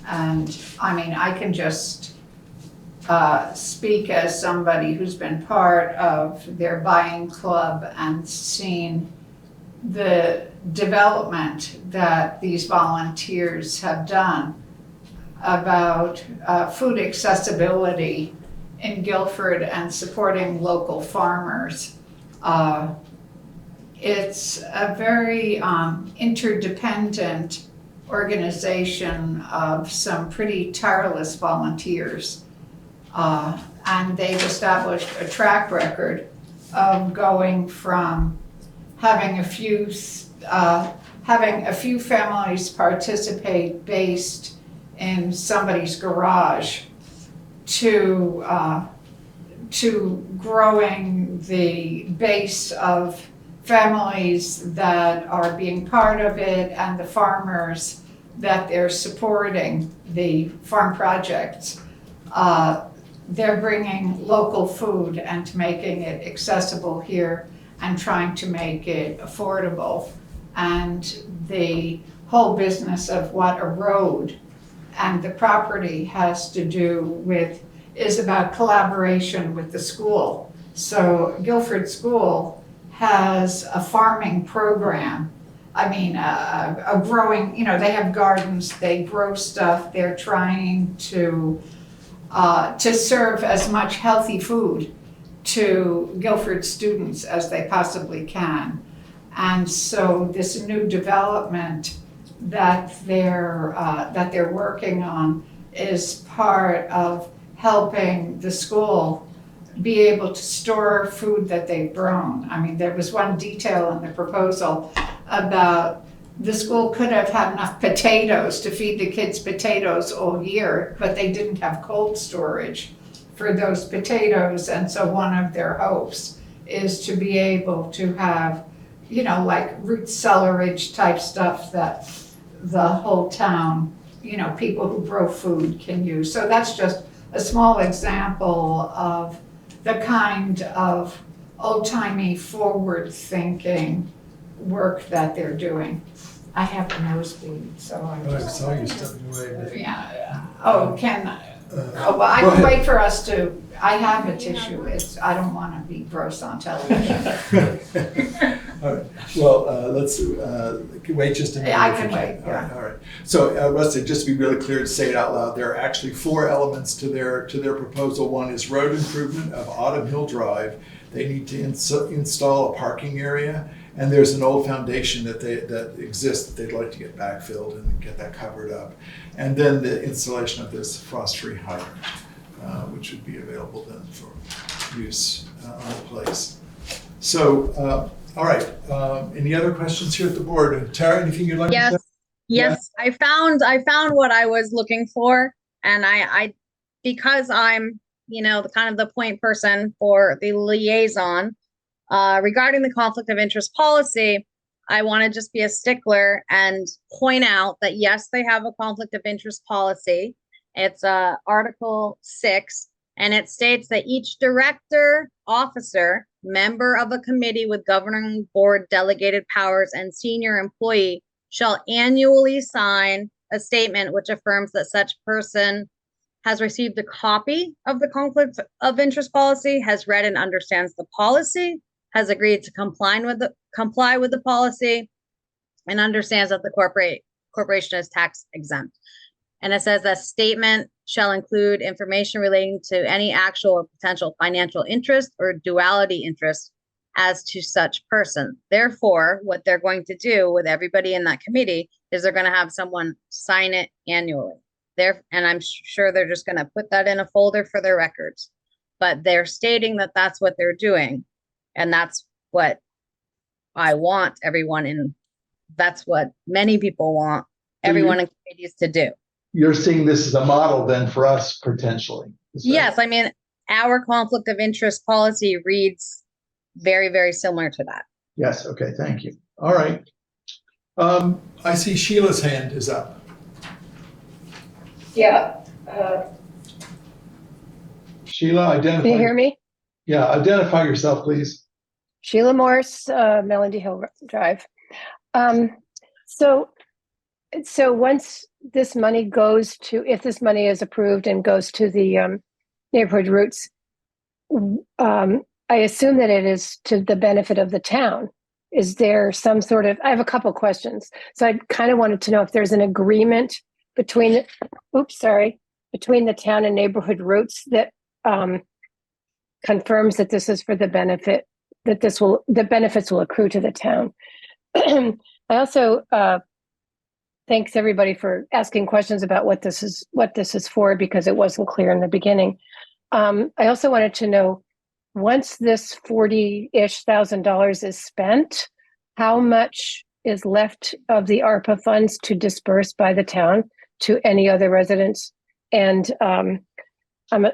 And I mean, I can just speak as somebody who's been part of their buying club and seen the development that these volunteers have done about food accessibility in Guilford and supporting local farmers. It's a very interdependent organization of some pretty tireless volunteers. And they've established a track record of going from having a few families participate based in somebody's garage to growing the base of families that are being part of it and the farmers that they're supporting, the farm projects. They're bringing local food and making it accessible here and trying to make it affordable. And the whole business of what a road and the property has to do with is about collaboration with the school. So Guilford School has a farming program. I mean, a growing, you know, they have gardens, they grow stuff, they're trying to serve as much healthy food to Guilford students as they possibly can. And so this new development that they're working on is part of helping the school be able to store food that they've grown. I mean, there was one detail in the proposal about the school could have had enough potatoes to feed the kids potatoes all year, but they didn't have cold storage for those potatoes. And so one of their hopes is to be able to have, you know, like root cellarage type stuff that the whole town, you know, people who grow food can use. So that's just a small example of the kind of old-timey, forward-thinking work that they're doing. I have a nosebleed, so I'm I just. saw you stepping away. Yeah, oh, well, I Go can ahead. wait for us to, I have a tissue, I don't wanna be gross on television. All right. Well, let's wait just a minute. I if can you wait, yeah. All right. So, Rusty, just to be really clear, to say it out loud, there are actually 4 elements to their proposal. One is road improvement of Autumn Hill Drive. They need to install a parking area, and there's an old foundation that exists that they'd like to get backfilled and get that covered up. And then the installation of this frost-free hydrant, which would be available then for use on the place. So, all right, any other questions here at the board? Tara, anything you'd like to say? Yes, I found what I was looking for, and I because I'm, you know, the kind of the point person for the liaison regarding the conflict of interest policy, I want to just be a stickler and point out that yes, they have a conflict of interest policy. It's Article 6, and it states that each director, officer, member of a committee with governing board delegated powers, and senior employee shall annually sign a statement which affirms that such person has received a copy of the conflict of interest policy, has read and understands the policy, has agreed to comply with the policy, and understands that the corporation is tax exempt. And it says that statement shall include information relating to any actual or potential financial interest or duality interest as to such person. Therefore, what they're going to do with everybody in that committee is they're going to have someone sign it annually. And I'm sure they're just going to put that in a folder for their records. But they're stating that that's what they're doing. And that's what I want everyone in, that's what many people want everyone in committees to do. You're seeing this as a model then for us potentially. Yes, I mean, our conflict of interest policy reads very, very similar to that. Yes, okay, thank you. All right. I see Sheila's hand is up. Yeah. Sheila, identify. Can you hear me? Yeah, identify yourself, please. Sheila Morse, Melody Hill Drive. So once this money goes to, if this money is approved and goes to the neighborhood roots, I assume that it is to the benefit of the town. Is there some sort of, I have a couple questions. So I kind of wanted to know if there's an agreement between, between the town and neighborhood roots that confirms that this is for the benefit, that the benefits will accrue to the town. I also, thanks everybody for asking questions about what this is for, because it wasn't clear in the beginning. I also wanted to know, once this $40,000 is spent, how much is left of the ARPA funds to disperse by the town to any other residents? And I'm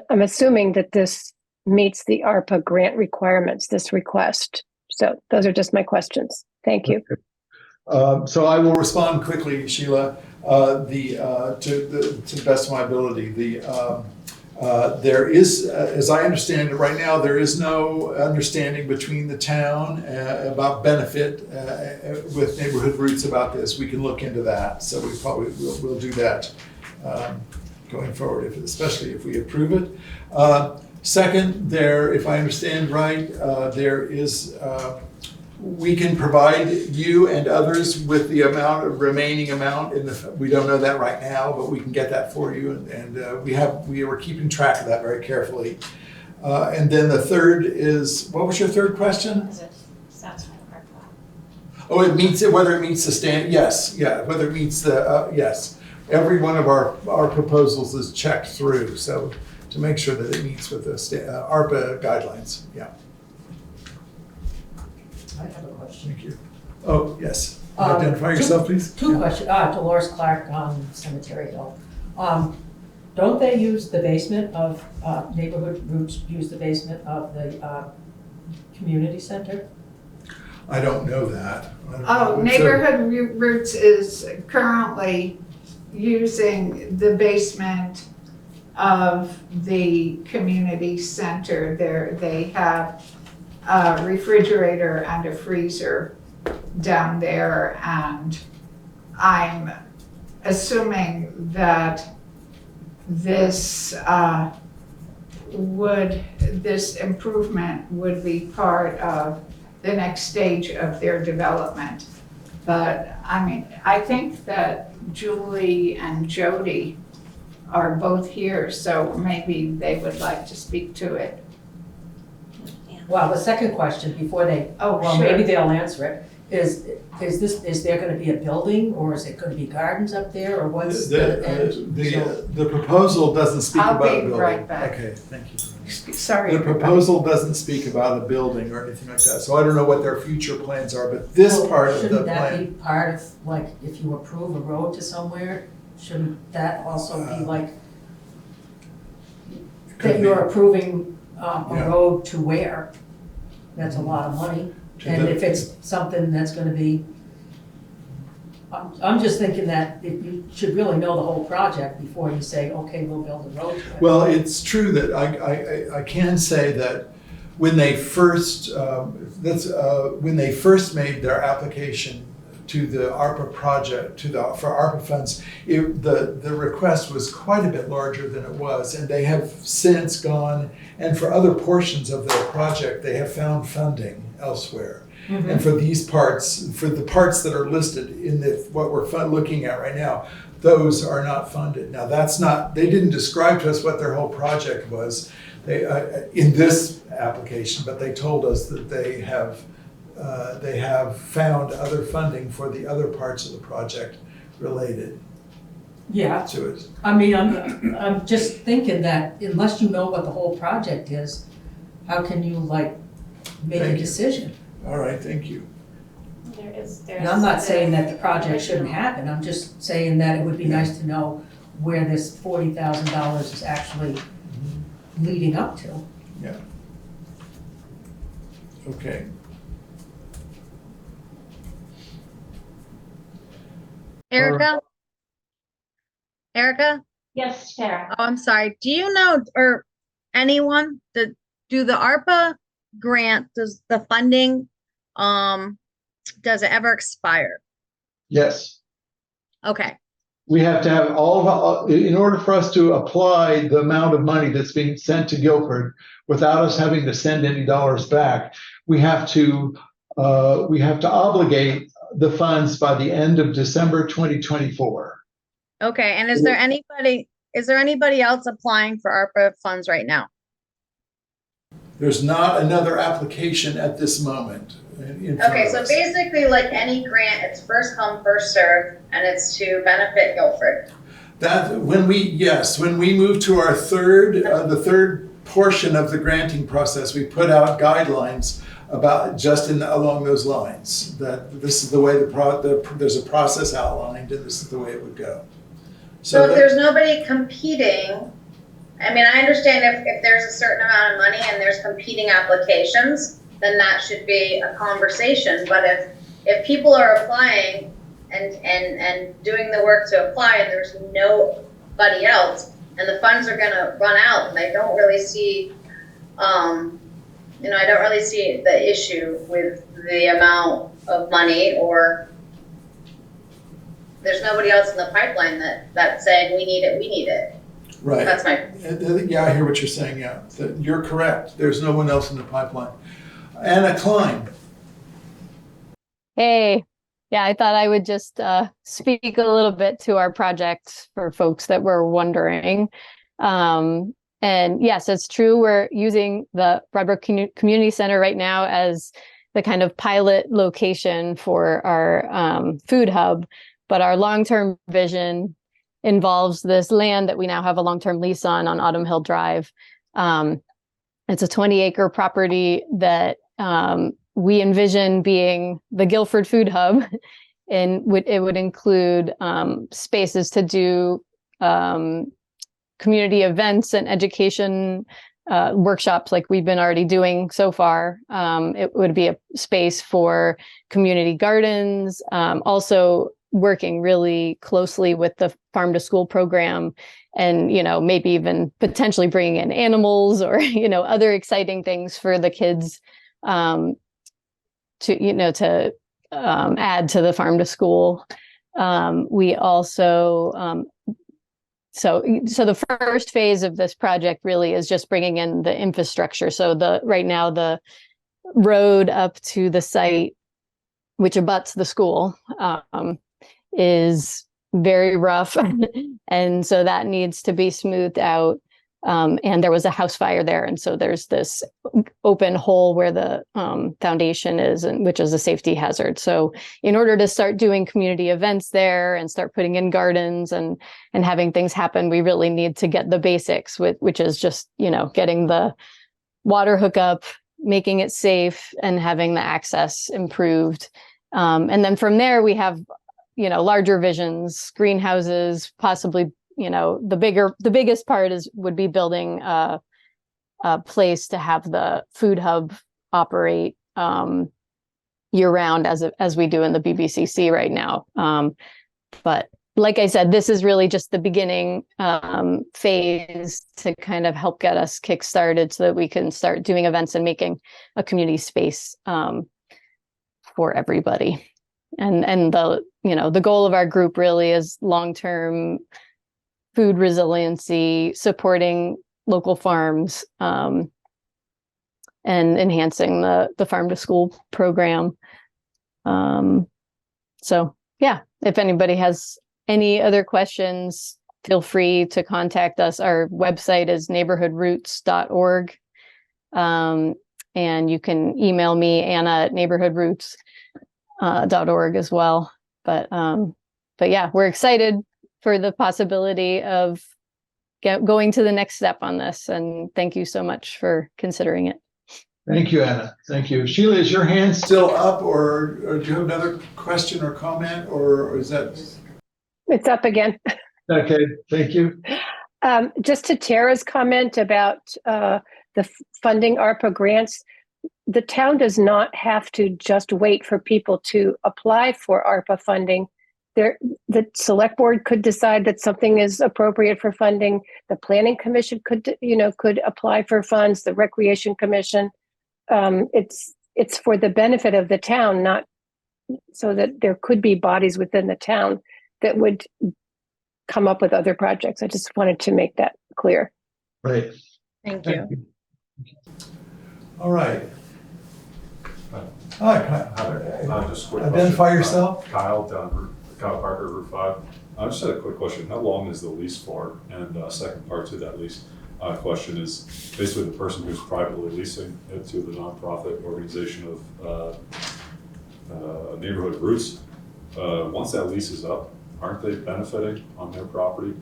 assuming that this meets the ARPA grant requirements, this request. So those are just my questions. Thank you. So I will respond quickly, Sheila, to the best of my ability. There is, as I understand it right now, there is no understanding between the town about benefit with neighborhood roots about this. We can look into that. So we probably will do that going forward, especially if we approve it. Second, if I understand right, there is, we can provide you and others with the remaining amount we don't know that right now, but we can get that for you, and we were keeping track of that very carefully. And then the third is, what was your third question? Is it satisfied ARPA? Oh, whether it meets the stand. Yes, yeah, whether it meets the yes. Every one of our proposals is checked through, so to make sure that it meets with the ARPA guidelines. Yeah. I have a question. Thank you. Oh, yes. Identify yourself, please. Two questions. Dolores Clark on Cemetery Hill. Don't they use the basement of, neighborhood roots use the basement of the community center? I don't know that. Neighborhood Roots is currently using the basement of the community center. They have a refrigerator and a freezer down there, and I'm assuming that this improvement would be part of the next stage of their development. But I mean, I think that Julie and Jody are both here, so maybe they would like to speak to it. Well, the second question before they, sure. Maybe they'll answer it, is there gonna be a building, or is it gonna be gardens up there, or what's the proposal doesn't speak about a building. I'll be right back. Okay, thank you. Sorry. The proposal doesn't speak about a building or anything like that, so I don't know what their future plans are, but this part of the Shouldn't that plan. be part of, like, if you approve a road to somewhere, shouldn't that also be like, could that you're be. approving Yeah. a road to where? That's a lot of money. And if it's something that's gonna be, I'm just thinking that you should really know the whole project before you say, okay, we'll build a road to it. Well, it's true that I can say that when they first made their application to the ARPA project, for ARPA funds, the request was quite a bit larger than it was, and they have since gone, and for other portions of their project, they have found funding elsewhere. Mm-hmm. And for these parts, for the parts that are listed in what we're looking at right now, those are not funded. Now they didn't describe to us what their whole project was in this application, but they told us that they have found other funding for the other parts of the project related Yeah, to it. I mean, I'm just thinking that unless you know what the whole project is, how can you like make Thank a you. decision? All right, thank you. And I'm not saying that the project shouldn't happen, I'm just saying that it would be nice to know where this $40,000 is actually leading up to. Yeah. Okay. Erica? Erica? Yes, Tara. Oh, I'm sorry. Do you know, or anyone, do the ARPA grant, does the funding, does it ever expire? Yes. Okay. we have to have in order for us to apply the amount of money that's being sent to Guilford without us having to send any dollars back, we have to obligate the funds by the end of December 2024. Okay, and is there anybody else applying for ARPA funds right now? There's not another application at this moment. Okay, so basically like any grant, it's first come, first serve, and it's to benefit Guilford. When we move to our the third portion of the granting process, we put out guidelines about along those lines, that this is the way there's a process outlined and this is the way it would go. So if there's nobody competing, I mean, I understand if there's a certain amount of money and there's competing applications, then that should be a conversation. But if people are applying and doing the work to apply and there's nobody else and the funds are gonna run out, and I don't really see, I don't really see the issue with the amount of money, or there's nobody else in the pipeline that's saying we need it. Right. That's my. Yeah, I hear what you're saying. Yeah, you're correct. There's no one else in the pipeline. Anna Klein. Hey, yeah, I thought I would just speak a little bit to our project for folks that were wondering. And yes, it's true. We're using the Brattleboro Community Center right now as the kind of pilot location for our food hub. But our long-term vision involves this land that we now have a long-term lease on Autumn Hill Drive. It's a 20-acre property that we envision being the Guilford food hub, and it would include spaces to do community events and education workshops like we've been already doing so far. It would be a space for community gardens, also working really closely with the farm to school program, and maybe even potentially bringing in animals or other exciting things for the kids to add to the farm to school. We also so the first phase of this project really is just bringing in the infrastructure. So right now the road up to the site, which abuts the school, is very rough. And so that needs to be smoothed out. And there was a house fire there. And so there's this open hole where the foundation is, and which is a safety hazard. So in order to start doing community events there and start putting in gardens and having things happen, we really need to get the basics, which is just, getting the water hookup, making it safe, and having the access improved. And then from there, we have larger visions, greenhouses, possibly, the biggest part would be building a place to have the food hub operate year round as we do in the BBCC right now. But like I said, this is really just the beginning phase to kind of help get us kickstarted so that we can start doing events and making a community space for everybody. And the goal of our group really is long-term food resiliency, supporting local farms, and enhancing the farm to school program. So yeah, if anybody has any other questions, feel free to contact us. Our website is neighborhoodroots.org. And you can email me, Anna, at neighborhoodroots.org as well. But yeah, we're excited for the possibility of going to the next step on this. And thank you so much for considering it. Thank you, Anna. Thank you. Sheila, is your hand still Up, or do you have another question or comment, or is that? It's up again. okay? Thank you. Just to Tara's comment about the funding ARPA grants, the town does not have to just wait for people to apply for ARPA funding. The select board could decide that something is appropriate for funding. The planning commission could apply for funds. The recreation commission. It's for the benefit of the town, not so that there could be bodies within the town that would come up with other projects. I just wanted to make that clear. Right. Thank you. All right. Hi, Just a quick identify question. yourself. Kyle Parker, Route 5. I just had a quick question. How long is the lease for? And second part to that lease question is basically the person who's privately leasing it to the nonprofit organization of Neighborhood Roots. Once that lease is up, aren't they benefiting on their property?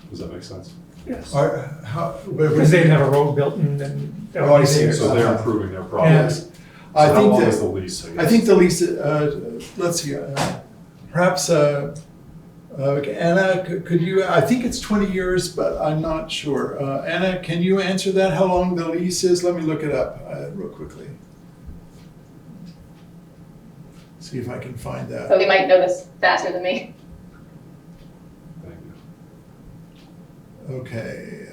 Does that make sense? Yes. Because Because they have a road built and then. Oh, I see. So they're improving their property. Yes. So I how think long that- is the lease? I guess? I think the lease, let's see, perhaps, Anna, could you, I think it's 20 years, but I'm not sure. Anna, can you answer that, how long the lease is? Let me look it up real quickly. See if I can find that. So you might know this faster than me. Thank you. Okay,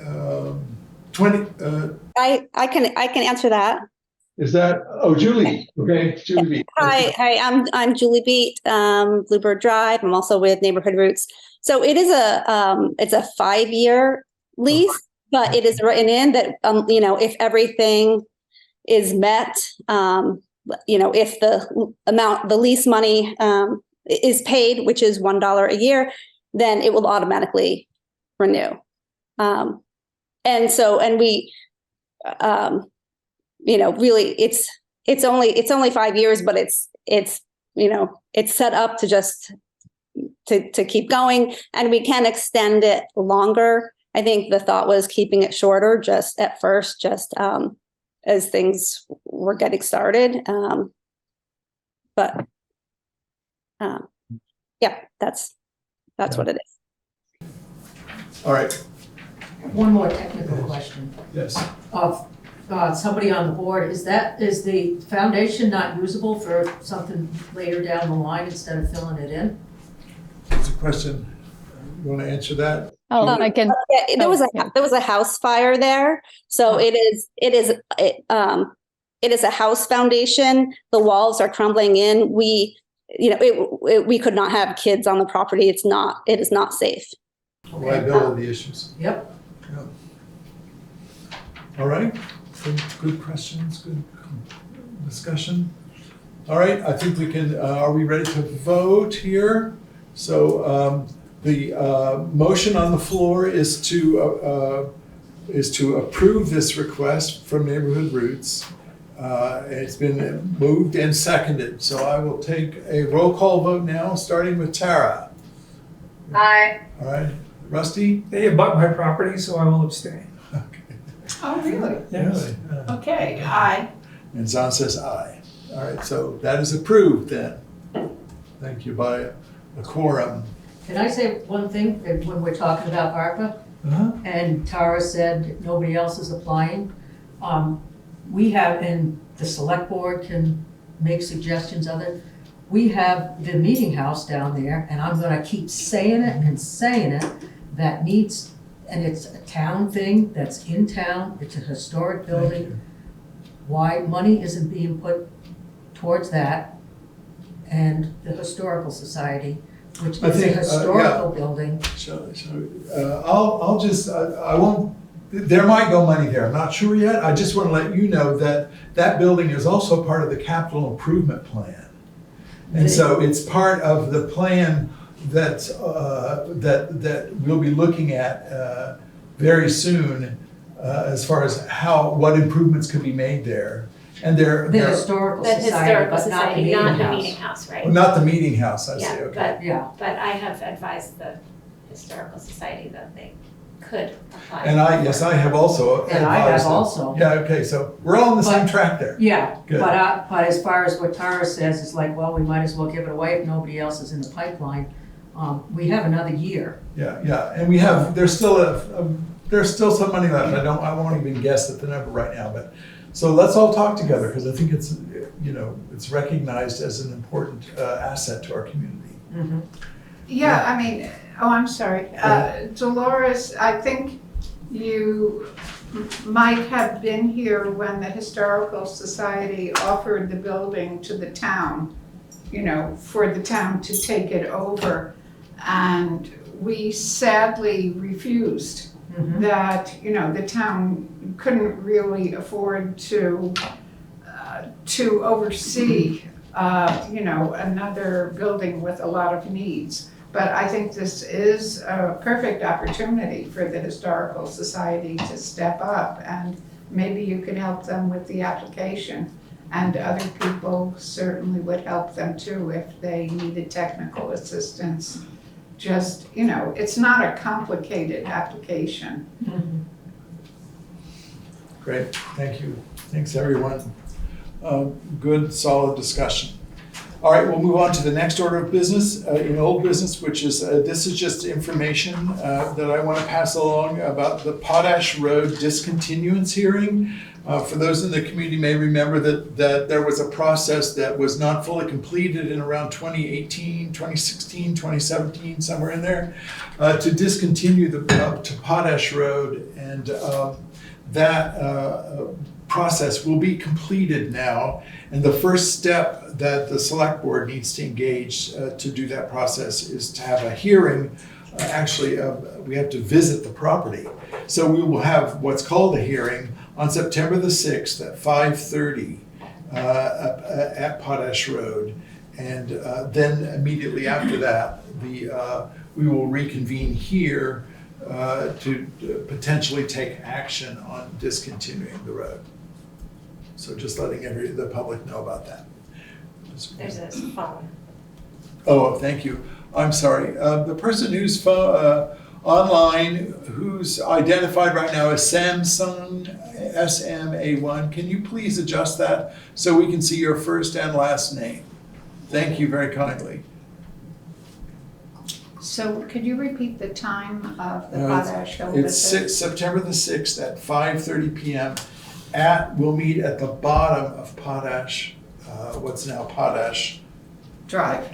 20, I can answer that. Is that, oh, Julie, okay, Julie Beat. Hi, I'm Julie Beat, Bluebird Drive. I'm also with Neighborhood Roots. So it is it's a 5-year lease, but it is written in that, if everything is met, if the lease money is paid, which is $1 a year, then it will automatically renew. And we, really it's only 5 years, but it's set up to just to keep going, and we can extend it longer. I think the thought was keeping it shorter just at first, as things were getting started. Yeah, that's what it is. all right, One more technical question. yes. Of somebody on the board, is the foundation not usable for something later down the line instead of filling it in? It's a question. You want to answer that? Oh, I can. Yeah, there was a house fire there, so it is a house foundation. The walls are crumbling in. We could not have kids on the property. It is not safe. Liability issues. Yep. Yeah. All right, good questions, good discussion. All right, I think we can, are we ready to vote here? So the motion on the floor is to approve this request from Neighborhood Roots. It's been moved and seconded, so I will take a roll call vote now, starting with Tara. Aye. All right, Rusty? They abut my property, so I will abstain. Oh, really? Yes. Really? Okay, aye. And Zahn says aye. All right, so that is approved then. Thank you by a quorum. Can I say one thing when we're talking about ARPA? Uh-huh. And Tara said nobody else is applying. We have, and the select board can make suggestions of it. We have the meeting house down there, and I'm gonna keep saying it, that needs, and it's a town thing that's in town, it's a historic building. Why money isn't being put towards that and the Historical Society, which I is a think, historical building. I'll just, I won't, there might go money there, I'm not sure yet. I just want to let you know that that building is also part of the capital improvement plan. And so it's part of the plan that we'll be looking at very soon as far as what improvements could be made there. And The Historical The Society, Historical but not the Society, meeting not the house. meeting house, right? Not the meeting house, I see, Yeah, okay. Yeah. but I have advised the Historical Society that they could apply. And I have also And I have advised them. also. Yeah, okay, so we're all on the same track there. Yeah, Good. but as far as what Tara says, it's like, well, we might as well give it away if nobody else is in the pipeline. We have another year. Yeah, and we have, there's still some money left. I won't even guess at the number right now, but, so let's all talk together, because I think it's, it's recognized as an important asset to our community. Mm-hmm. Yeah, I mean, I'm sorry. Dolores, I think you might have been here when the Historical Society offered the building to the town, for the town to take it over. And we sadly refused. That, you know, the town couldn't really afford to oversee, you know, another building with a lot of needs. But I think this is a perfect opportunity for the Historical Society to step up, and maybe you could help them with the application. And other people certainly would help them too if they needed technical assistance. Just, you know, it's not a complicated application. Great, thank you. Thanks, everyone. Good, solid discussion. All right, we'll move on to the next order of business, in old business, which is, this is just information that I want to pass along about the Potash Road discontinuance hearing. For those in the community may remember that there was a process that was not fully completed in around 2018, 2016, 2017, somewhere in there, to discontinue the to Potash Road, and that process will be completed now. And the first step that the Selectboard needs to engage to do that process is to have a hearing. We have to visit the property. So we will have what's called a hearing on September the 6th at 5:30 at Potash Road. And then immediately after that, we will reconvene here to potentially take action on discontinuing the road. So just letting the public know about that. There's a phone. Oh, thank you. I'm sorry. The person who's online, who's identified right now as Samsung SMA1, can you please adjust that so we can see your first and last name? Thank you very kindly. So could you repeat the time of the Potash Hill visit? It's September the 6th at 5:30 p.m. We'll meet at the bottom of Potash, what's now Potash Drive.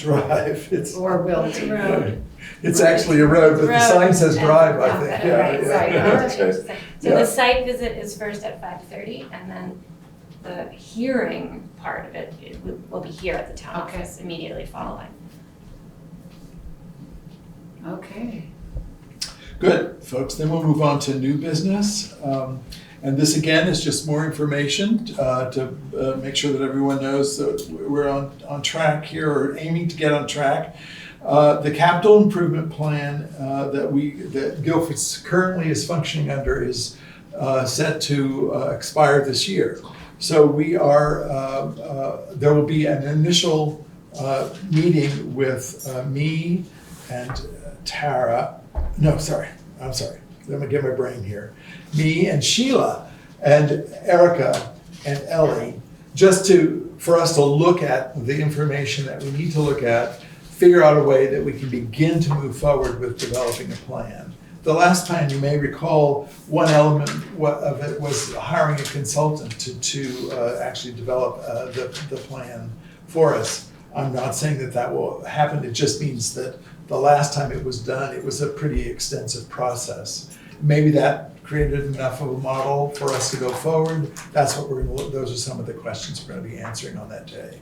It's, Or Wilton Road. It's actually a road, but the sign says drive, I think. So the site visit is first at 5:30, and then the hearing part of it will be here at the town office immediately following. Okay. Good, folks. Then we'll move on to new business. And this again is just more information to make sure that everyone knows that we're on track here, or aiming to get on track. The capital improvement plan that Guilford currently is functioning under is set to expire this year. So we are there will be an initial meeting with me and Tara. No, sorry. I'm sorry. Let me get my brain here. Me and Sheila and Erica and Ellie, just for us to look at the information that we need to look at, figure out a way that we can begin to move forward with developing a plan. The last time, you may recall, one element of it was hiring a consultant to actually develop the plan for us. I'm not saying that will happen. It just means that the last time it was done, it was a pretty extensive process. Maybe that created enough of a model for us to go forward. That's what those are some of the questions we're going to be answering on that day.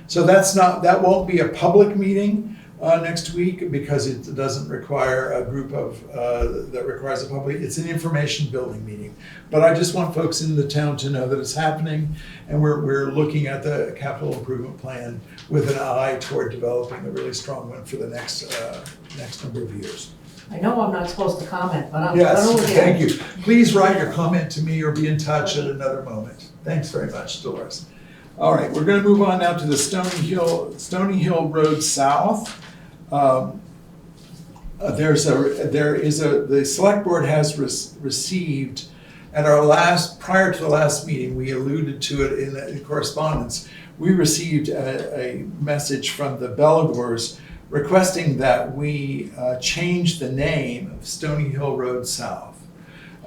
So that won't be a public meeting next week, because it doesn't require a group that requires a public. It's an information building meeting. But I just want folks in the town to know that it's happening, and we're looking at the capital improvement plan with an eye toward developing a really strong one for the next number of years. I know I'm not supposed to comment, but I'm Yes, going to. thank you. Please write your comment to me or be in touch at another moment. Thanks very much, Dolores. All right, we're going to move on now to the Stoney Hill Road South. The Selectboard has received, prior to the last meeting, we alluded to it in the correspondence, we received a message from the Belligors requesting that we change the name of Stoney Hill Road South,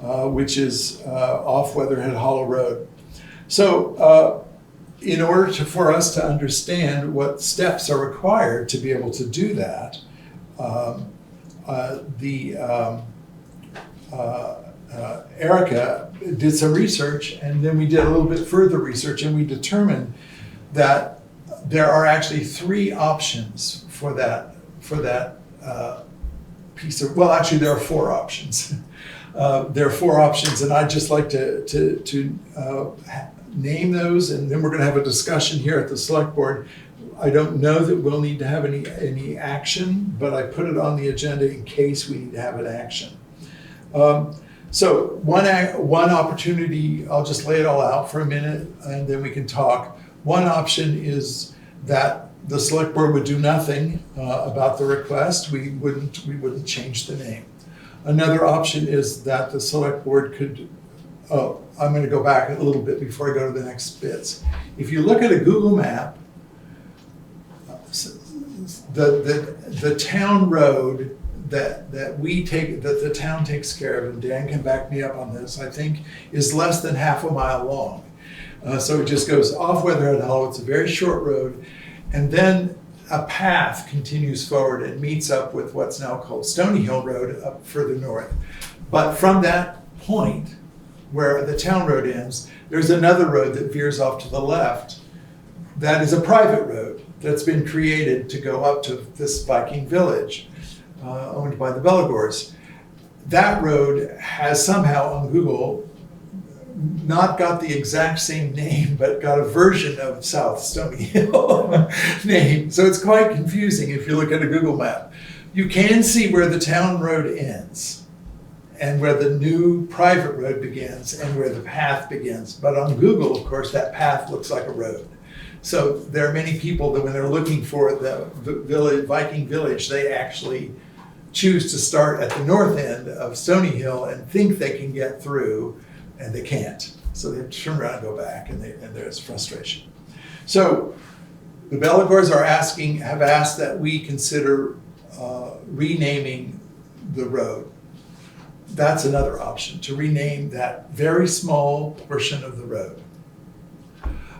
which is off Weatherhead Hollow Road. So in order for us to understand what steps are required to be able to do that, Erica did some research, and then we did a little bit further research, and we determined that there are actually three options for that piece of, well, actually, there are 4 options. There are 4 options, and I'd just like to name those, and then we're going to have a discussion here at the select board. I don't know that we'll need to have any action, but I put it on the agenda in case we need to have an action. So one opportunity, I'll just lay it all out for a minute, and then we can talk. One option is that the select board would do nothing about the request. We wouldn't change the name. Another option is that the select board could, I'm going to go back a little bit before I go to the next bits. If you look at a Google map, the town road that the town takes care of, and Dan can back me up on this, I think is less than half a mile long. So it just goes off Weatherhead Hollow. It's a very short road, and then a path continues forward and meets up with what's now called Stoney Hill Road up further north. But from that point where the town road ends, there's another road that veers off to the left that is a private road that's been created to go up to this Viking village owned by the Bellegors. That road has somehow on Google not got the exact same name, but got a version of South Stoney Hill name. So it's quite confusing if you look at a Google map. You can see where the town road ends and where the new private road begins and where the path begins. But on Google, of course, that path looks like a road. So there are many people that when they're looking for the village, Viking village, they actually choose to start at the north end of Stoney Hill and think they can get through, and they can't. So they have to turn around and go back, and there's frustration. So the Bellegors have asked that we consider renaming the road. That's another option, to rename that very small portion of the road.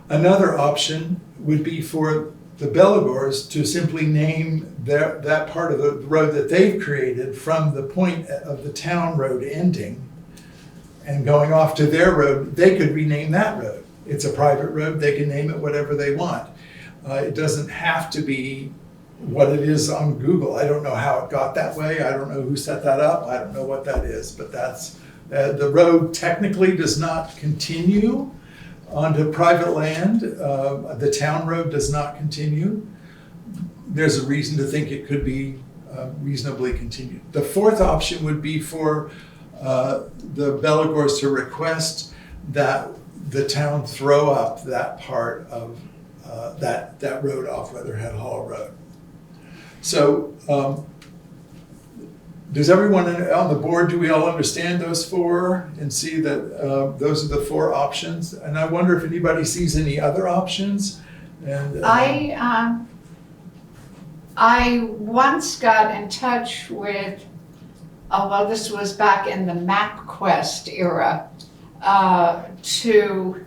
Another option would be for the Bellegors to simply name that part of the road that they've created from the point of the town road ending and going off to their road. They could rename that road. It's a private road. They can name it whatever they want. It doesn't have to be what it is on Google. I don't know how it got that way. I don't know who set that up. I don't know what that is, but that's the road technically does not continue onto private land. The town road does not continue. There's a reason to think it could be reasonably continued. The fourth option would be for the Bellegors to request that the town throw up that part of that road off Weatherhead Hollow Road. So does everyone on the board, do we all understand those 4 and see that those are the 4 options? And I wonder if anybody sees any other options? And I once got in touch with, well, this was back in the MapQuest era, to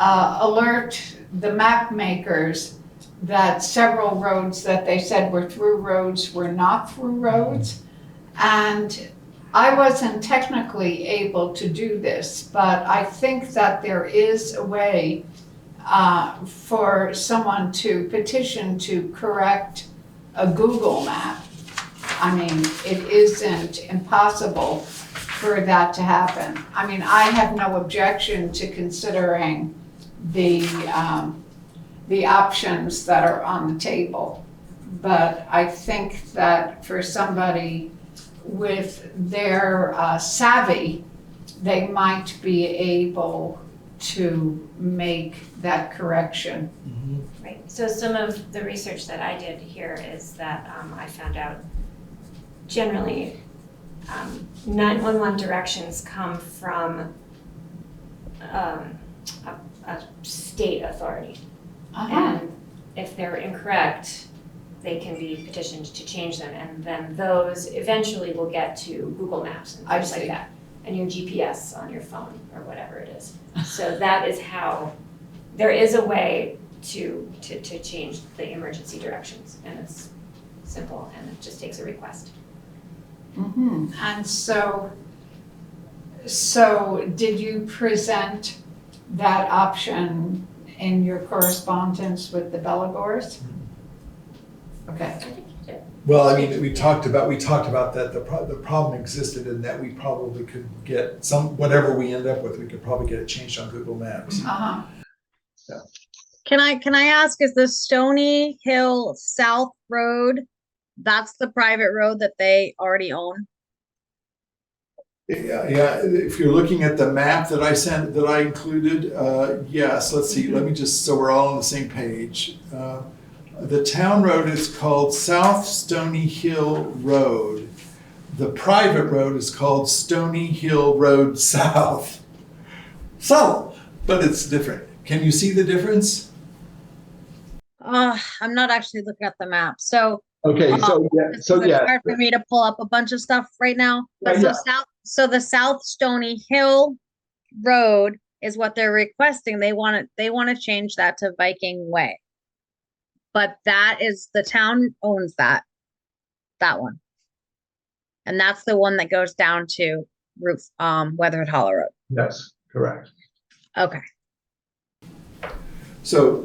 alert the map makers that several roads that they said were through roads were not through roads. And I wasn't technically able to do this, but I think that there is a way for someone to petition to correct a Google map. I mean, it isn't impossible for that to happen. I mean, I have no objection to considering the options that are on the table. But I think that for somebody with their savvy, they might be able to make that correction. Mm-hmm. Right, so some of the research that I did here is that I found out generally 911 directions come from a state authority. And if they're incorrect, they can be petitioned to change them, and then those eventually will get to Google Maps and things like that, and your GPS on your phone or whatever it is. So that is how, there is a way to change the emergency directions, and it's simple, and it just takes a request. Mm-hmm. And so did you present that option in your correspondence with the Bellegors? Okay. I think you did. Well, I mean, we talked about that the problem existed and that we probably could get whatever we end up with, we could probably get it changed on Google Maps. Uh-huh. Can I ask, is the Stoney Hill South Road, that's the private road that they already own? Yeah, if you're looking at the map that I included, yes, let's see, let me just, so we're all on the same page. The town road is called South Stoney Hill Road. The private road is called Stoney Hill Road South. Subtle, but it's different. Can you see the difference? I'm not actually looking at the map, so. Okay, It's hard for me to pull up a bunch of stuff right now, but so the South Stoney Hill Road is what they're requesting. They want to change that to Viking Way. But that is, the town owns that one. And that's the one that goes down to Weatherhead Hollow Road. Yes, correct. Okay. So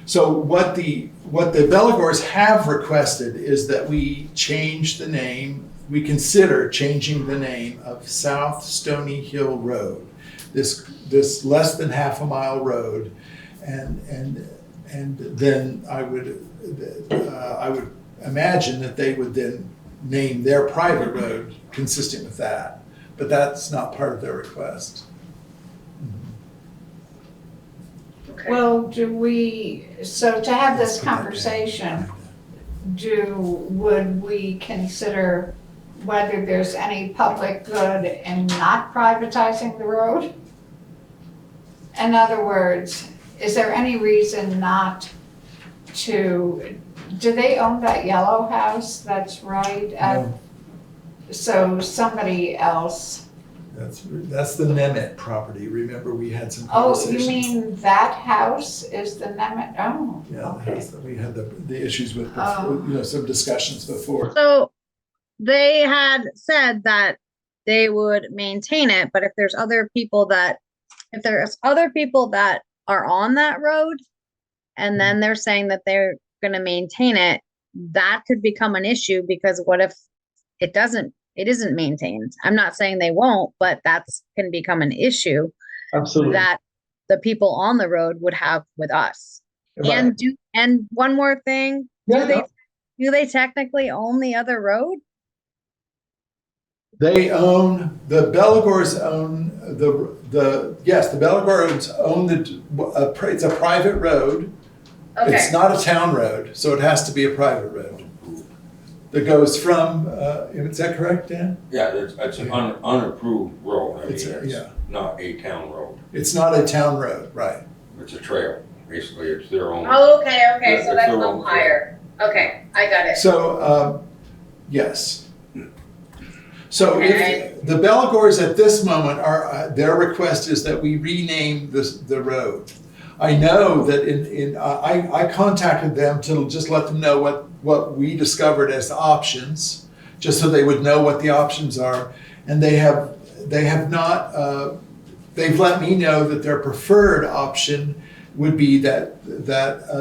So what the Bellegors have requested is that we change the name, we consider changing the name of South Stoney Hill Road, this less than half a mile road, and then I would imagine that they would then name their private road consistent with that, but that's not part of their request. Well, so to have this conversation, would we consider whether there's any public good in not privatizing the road? In other words, is there any reason not to, do they own that yellow house that's right at, so somebody else? That's the Nemeth property. Remember, we had some Oh, conversations. you mean that house is the Nemeth? Oh, Yeah, okay. we had the issues with, some discussions before. So they had said that they would maintain it, but if there's other people that are on that road, and then they're saying that they're gonna maintain it, that could become an issue, because what if it isn't maintained? I'm not saying they won't, but that's can become an issue. Absolutely. That the people on the road would have with us. Right. And one more thing, do they technically own the other road? The Bellegors own the Bellegors own it's a private road. Okay. It's not a town road, so it has to be a private road. That goes from, is that correct, Dan? Yeah, it's an unapproved road. I mean, It's not a town road. It's not a town road, right? It's a trail. Basically, it's their own. Oh, okay, so It's that's a their little own higher. Okay, I got it. So, yes. So Okay. if the Bellegors at this moment their request is that we rename the road. I know that I contacted them to just let them know what we discovered as the options, just so they would know what the options are. And they have not, they've let me know that their preferred option would be that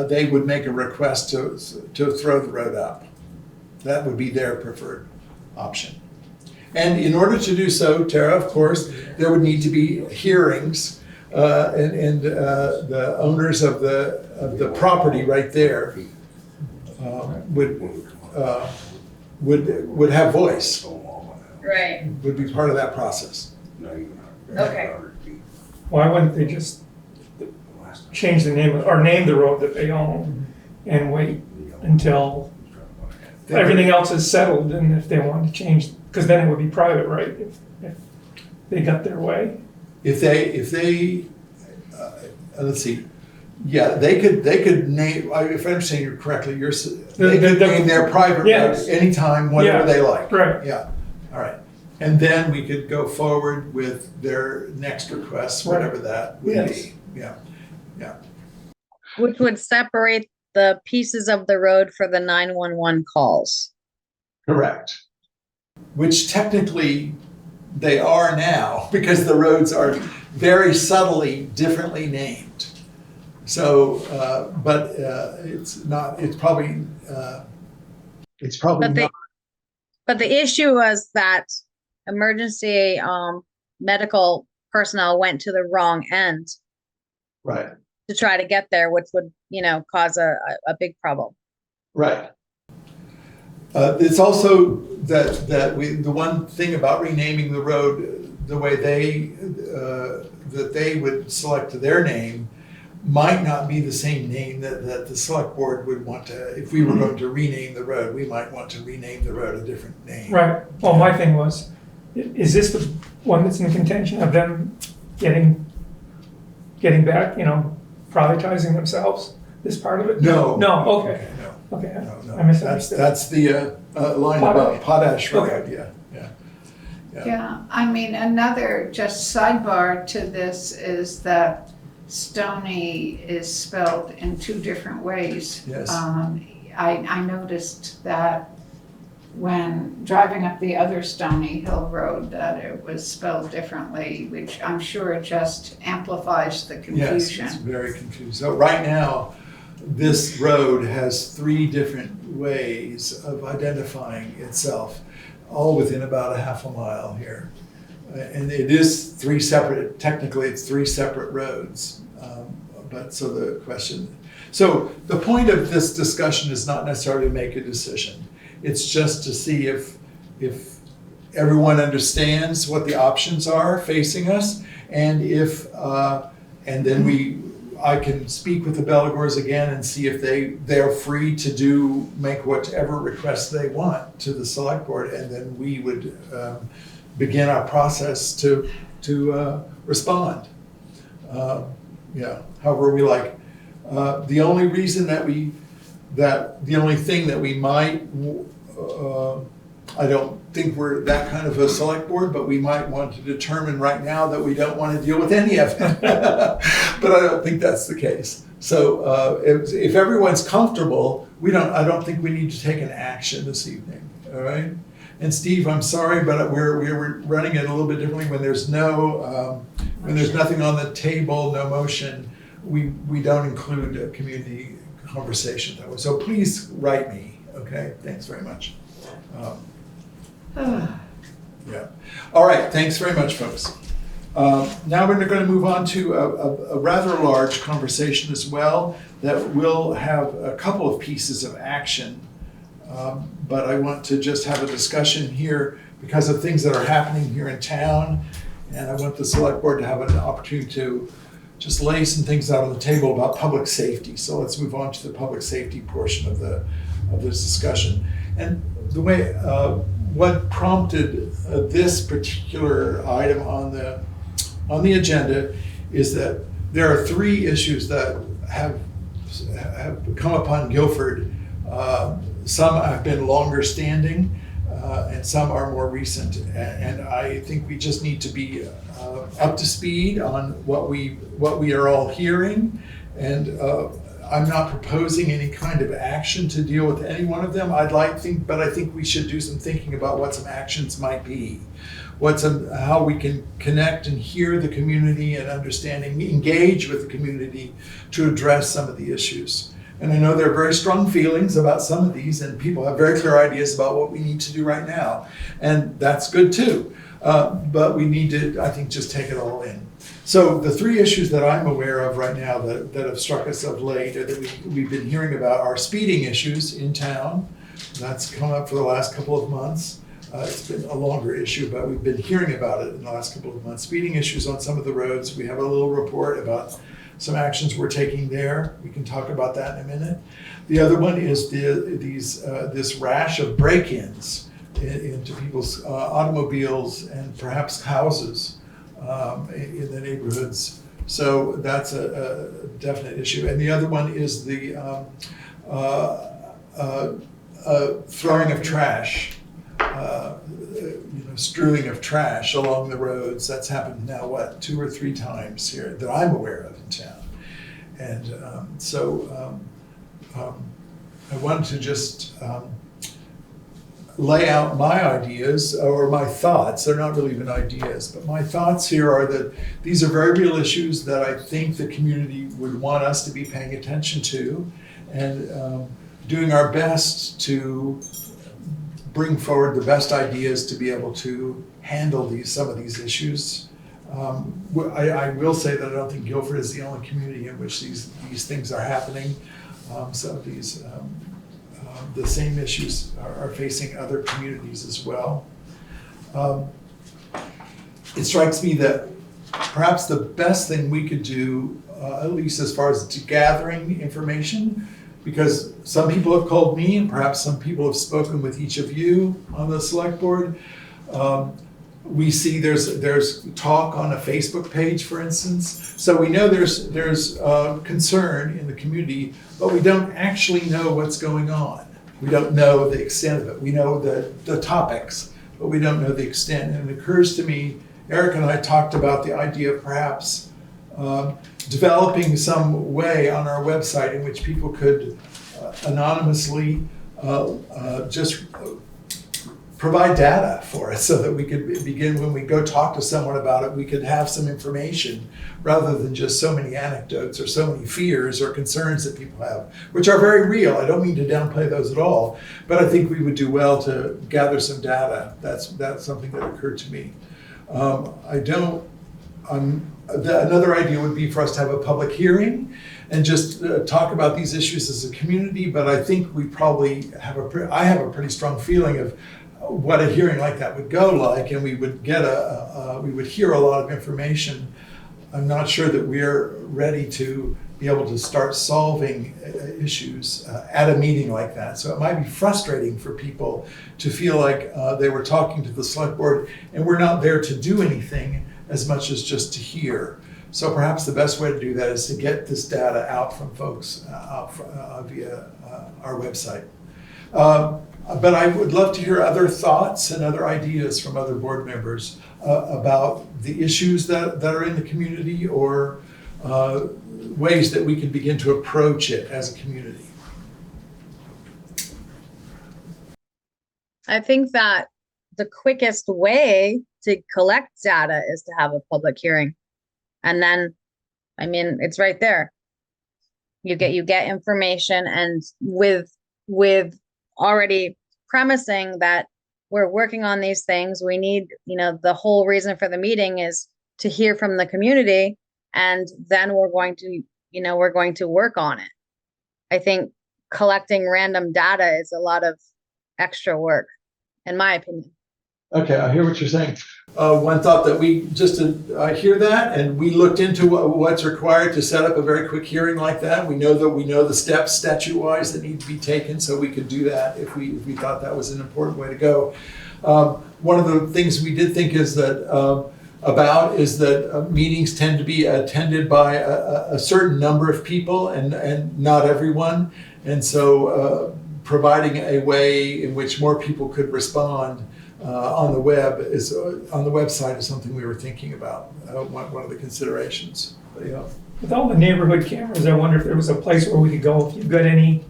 they would make a request to throw the road up. That would be their preferred option. And in order to do so, Tara, of course, there would need to be hearings, and the owners of the property right there would have voice. Right, Would be part of that process. okay. Why wouldn't they just change the name or name the road that they own and wait until everything else is settled, and if they wanted to change, because then it would be private, right? If they got their way. If they let's see, yeah, they could name. If I understand you correctly, they could name their private road anytime, whatever they like. Right. Yeah. All right. And then we could go forward with their next request, whatever that would be. Yeah. Yeah. Which would separate the pieces of the road for the 911 calls. Correct. Which technically they are now, because the roads are very subtly differently named. So, but it's not. It's probably It's probably But not. but the issue was that emergency medical personnel went to the wrong end Right, to try to get there, which would, cause a big problem. right. It's also that the one thing about renaming the road, the way that they would select their name might not be the same name that the select board would want to, if we were going to rename the road, we might want to rename the road a different name. Right. Well, my thing was, is this the one that's in contention of them getting back, privatizing themselves, this part of it? No. No, okay. No. Okay. No. I misunderstood. That's the line about Potash Rd, yeah. Yeah, I mean, another just sidebar to this is that Stoney is spelled in two different ways. Yes. I noticed that when driving up the other Stoney Hill Road, that it was spelled differently, which I'm sure just amplifies the confusion. Yes, it's very confusing. So right now, this road has 3 different ways of identifying itself, all within about a half a mile here. And it is 3 separate, technically it's 3 separate roads. But so the question, so the point of this discussion is not necessarily to make a decision. It's just to see if everyone understands what the options are facing us, and and then I can speak with the Belligors again and see if they're free to make whatever requests they want to the select board, and then we would begin our process to respond. However we like. The only reason the only thing that we might, I don't think we're that kind of a select board, but we might want to determine right now that we don't want to deal with any of it. But I don't think that's the case. So if everyone's comfortable, I don't think we need to take an action this evening, all right? And Steve, I'm sorry, but we're running it a little bit differently. When there's when there's nothing on the table, no motion, we don't include a community conversation that way. So please write me, okay? Thanks very much. Yeah. All right, thanks very much, folks. Now we're going to move on to a rather large conversation as well that will have a couple of pieces of action. But I want to just have a discussion here because of things that are happening here in town. And I want the select board to have an opportunity to just lay some things out on the table about public safety. So let's move on to the public safety portion of this discussion. And the way, what prompted this particular item on the agenda is that there are 3 issues that have come upon Guilford. Some have been longer standing, and some are more recent. And I think we just need to be up to speed on what we are all hearing. And I'm not proposing any kind of action to deal with any one of them. But I think we should do some thinking about what some actions might be. How we can connect and hear the community and engage with the community to address some of the issues. And I know there are very strong feelings about some of these, and people have very clear ideas about what we need to do right now. And that's good too. But we need to, I think, just take it all in. So the 3 issues that I'm aware of right now that have struck us of late, or that we've been hearing about, are speeding issues in town. That's come up for the last couple of months. It's been a longer issue, but we've been hearing about it in the last couple of months. Speeding issues on some of the roads. We have a little report about some actions we're taking there. We can talk about that in a minute. The other one is this rash of break-ins into people's automobiles and perhaps houses in the neighborhoods. So that's a definite issue. And the other one is the throwing of trash, strewing of trash along the roads. That's happened now, 2 or 3 times here that I'm aware of in town. And I wanted to just lay out my ideas or my thoughts. They're not really even ideas, but my thoughts here are that these are very real issues that I think the community would want us to be paying attention to, and doing our best to bring forward the best ideas to be able to handle some of these issues. I will say that I don't think Guilford is the only community in which these things are happening. So the same issues are facing other communities as well. It strikes me that perhaps the best thing we could do, at least as far as gathering information, because some people have called me and perhaps some people have spoken with each of you on the select board. We see there's talk on a Facebook page, for instance. So we know there's concern in the community, but we don't actually know what's going on. We don't know the extent of it. We know the topics, but we don't know the extent. And it occurs to me, Eric and I talked about the idea of perhaps developing some way on our website in which people could anonymously just provide data for us so that we could begin, when we go talk to someone about it, we could have some information rather than just so many anecdotes or so many fears or concerns that people have, which are very real. I don't mean to downplay those at all, but I think we would do well to gather some data. That's something that occurred to me. Another idea would be for us to have a public hearing and just talk about these issues as a community, but I think we probably I have a pretty strong feeling of what a hearing like that would go like, and we would get we would hear a lot of information. I'm not sure that we're ready to be able to start solving issues at a meeting like that. So it might be frustrating for people to feel like they were talking to the select board and we're not there to do anything as much as just to hear. So perhaps the best way to do that is to get this data out from folks via our website. But I would love to hear other thoughts and other ideas from other board members about the issues that are in the community, or ways that we can begin to approach it as a community. I think that the quickest way to collect data is to have a public hearing. And then, I mean, it's right there. You get information, and with already premising that we're working on these things, we need, the whole reason for the meeting is to hear from the community, and then we're going to work on it. I think collecting random data is a lot of extra work, in my opinion. Okay, I hear what you're saying. One thought that I hear that, and we looked into what's required to set up a very quick hearing like that. We know the steps statute-wise that need to be taken, so we could do that if we thought that was an important way to go. One of the things we did think is that meetings tend to be attended by a certain number of people and not everyone, and so providing a way in which more people could respond on the website is something we were thinking about. One of the considerations. But, yeah. With all the neighborhood cameras, I wonder if there was a place where we could go if you've got any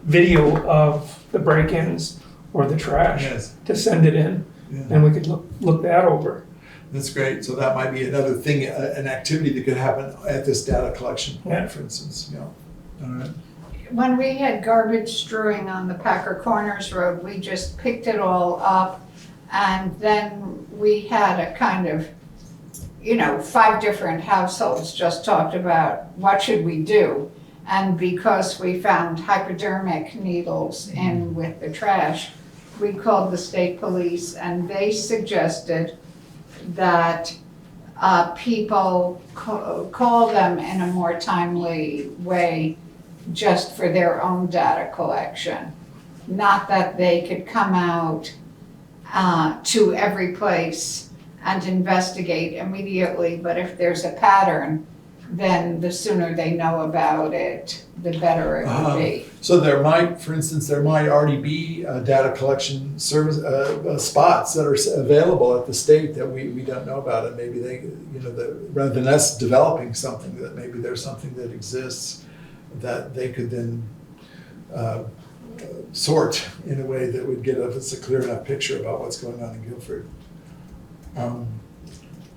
video of the break-ins or the trash, yes, to send it in, and we could look that over. That's great. So that might be another thing, an activity that could happen at this data collection point, for instance. Yeah. All right. When we had garbage strewing on the Packer Corners Road, we just picked it all up, and then we had a kind of, 5 different households just talked about what should we do. And because we found hypodermic needles in with the trash, we called the state police, and they suggested that people call them in a more timely way, just for their own data collection. Not that they could come out to every place and investigate immediately, but if there's a pattern, then the sooner they know about it, the better it would be. So there might already be data collection service spots that are available at the state that we don't know about, and maybe they, rather than us developing something, that maybe there's something that exists that they could then sort in a way that would give us a clear enough picture about what's going on in Guilford.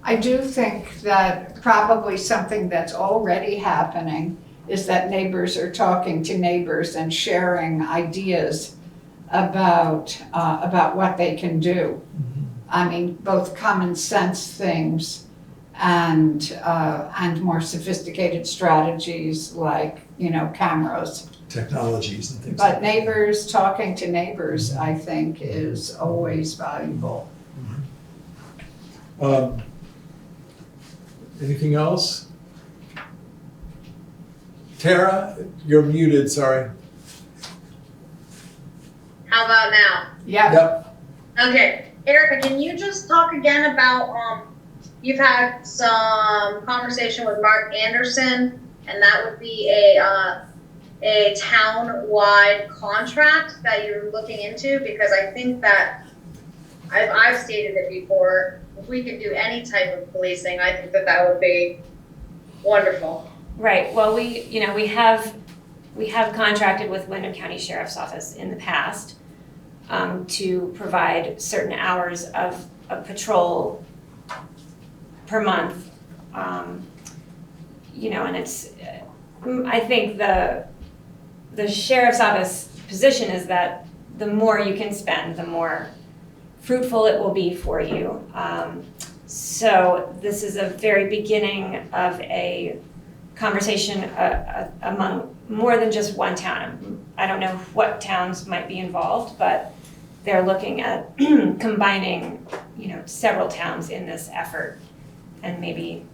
I do think that probably something that's already happening is that neighbors are talking to neighbors and sharing ideas about what they can do. I mean, both common sense things and more sophisticated strategies like, cameras. Technologies and things like But that. neighbors, talking to neighbors, I think is always valuable. Anything else? Tara, you're muted, sorry. How about now? Yeah. Yep. Okay, Erica, can you just talk again about, you've had some conversation with Mark Anderson, and that would be a town-wide contract that you're looking into, because I think that, I've stated it before, if we could do any type of policing, I think that would be wonderful. Right, well, we have contracted with Wyndham County Sheriff's Office in the past to provide certain hours of patrol per month. And it's, I think the Sheriff's Office position is that the more you can spend, the more fruitful it will be for you. So this is a very beginning of a conversation among more than just one town. I don't know what towns might be involved, but they're looking at combining, several towns in this effort, and maybe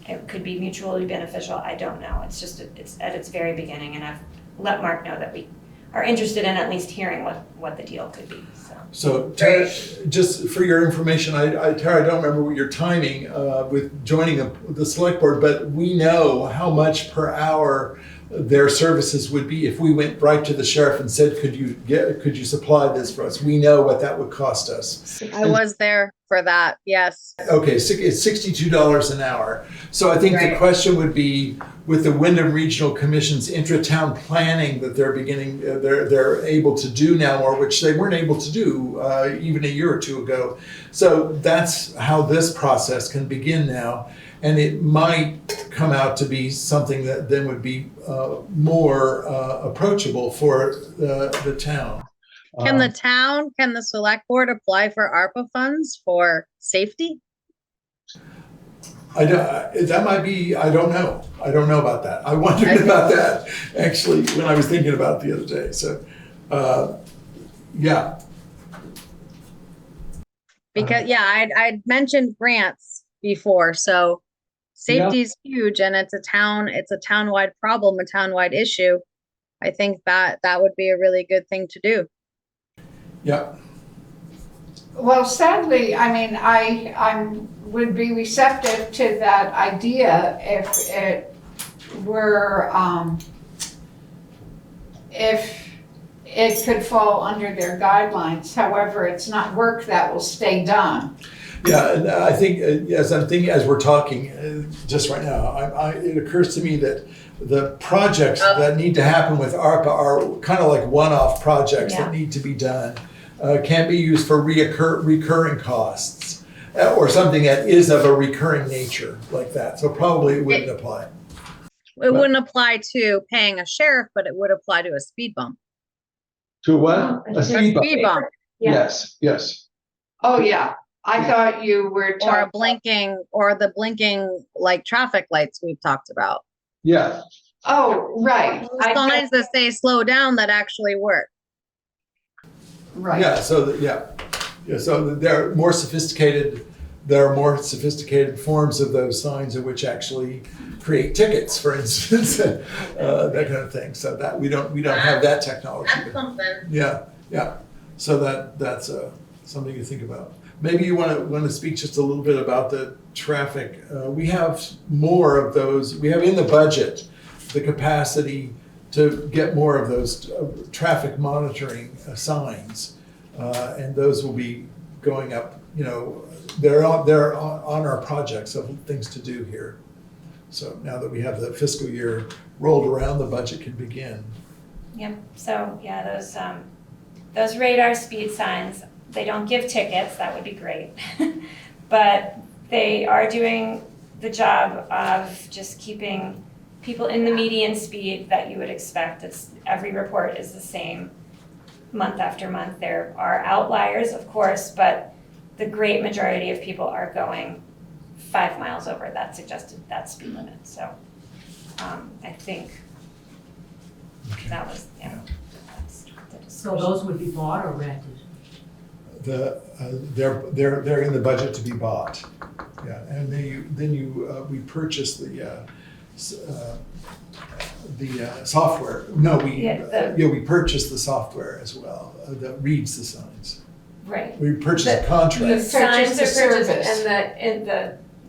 it could be mutually beneficial. I don't know. It's at its very beginning, and I've let Mark know that we are interested in at least hearing what the deal could be. So Tara, just for your information, Tara, I don't remember what your timing with joining the select board, but we know how much per hour their services would be if we went right to the sheriff and said, could you supply this for us? We know what that would cost us. I was there for that, yes. Okay, it's $62 an hour. So I think the question would be, with the Wyndham Regional Commission's intra-town planning that they're beginning, they're able to do now, or which they weren't able to do even a year or two ago. So that's how this process can begin now. And it might come out to be something that then would be more approachable for the town. Can the select board apply for ARPA funds for safety? That might be, I don't know. I don't know about that. I wondered about that actually when I was thinking about it the other day. So, yeah. Because I'd mentioned grants before, so safety is huge, and it's a town-wide problem, a town-wide issue. I think that would be a really good thing to do. Yeah. Well, sadly, I mean, I would be receptive to that idea if it were, if it could fall under their guidelines. However, it's not work that will stay done. Yeah, and I think as we're talking just right now, it occurs to me that the projects that need to happen with ARPA are kind of like one-off projects that need to be done. Can't be used for recurring costs or something that is of a recurring nature like that. So probably it wouldn't apply. It wouldn't apply to paying a sheriff, but it would apply to a speed bump. To what? A speed bump. Yes. Oh, yeah. I thought you were talking. Or the blinking like traffic lights we've talked about. Yeah. Oh, right. Signs that say slow down that actually work. Right. Yeah. So so there are more sophisticated forms of those signs which actually create tickets, for instance, that kind of thing. So that we don't have that technology. That's something. Yeah. So that's something to think about. Maybe you want to speak just a little bit about the traffic. We have more of those. We have in the budget the capacity to get more of those traffic monitoring signs, and those will be going up. They're on our projects of things to do here. So now that we have the fiscal year rolled around, the budget can begin. Yep. So yeah, those radar speed signs. They don't give tickets, that would be great. But they are doing the job of just keeping people in the median speed that you would expect. Every report is the same. month after month. There are outliers, of course, but the great majority of people are going 5 miles over that speed limit. So I think that was, that's the discussion. So those would be bought or rented? They're in the budget to be bought. Yeah, and then we purchase the software. No, we purchase the software as well that reads the signs. Right. We purchase a contract. The signs are purchased service. and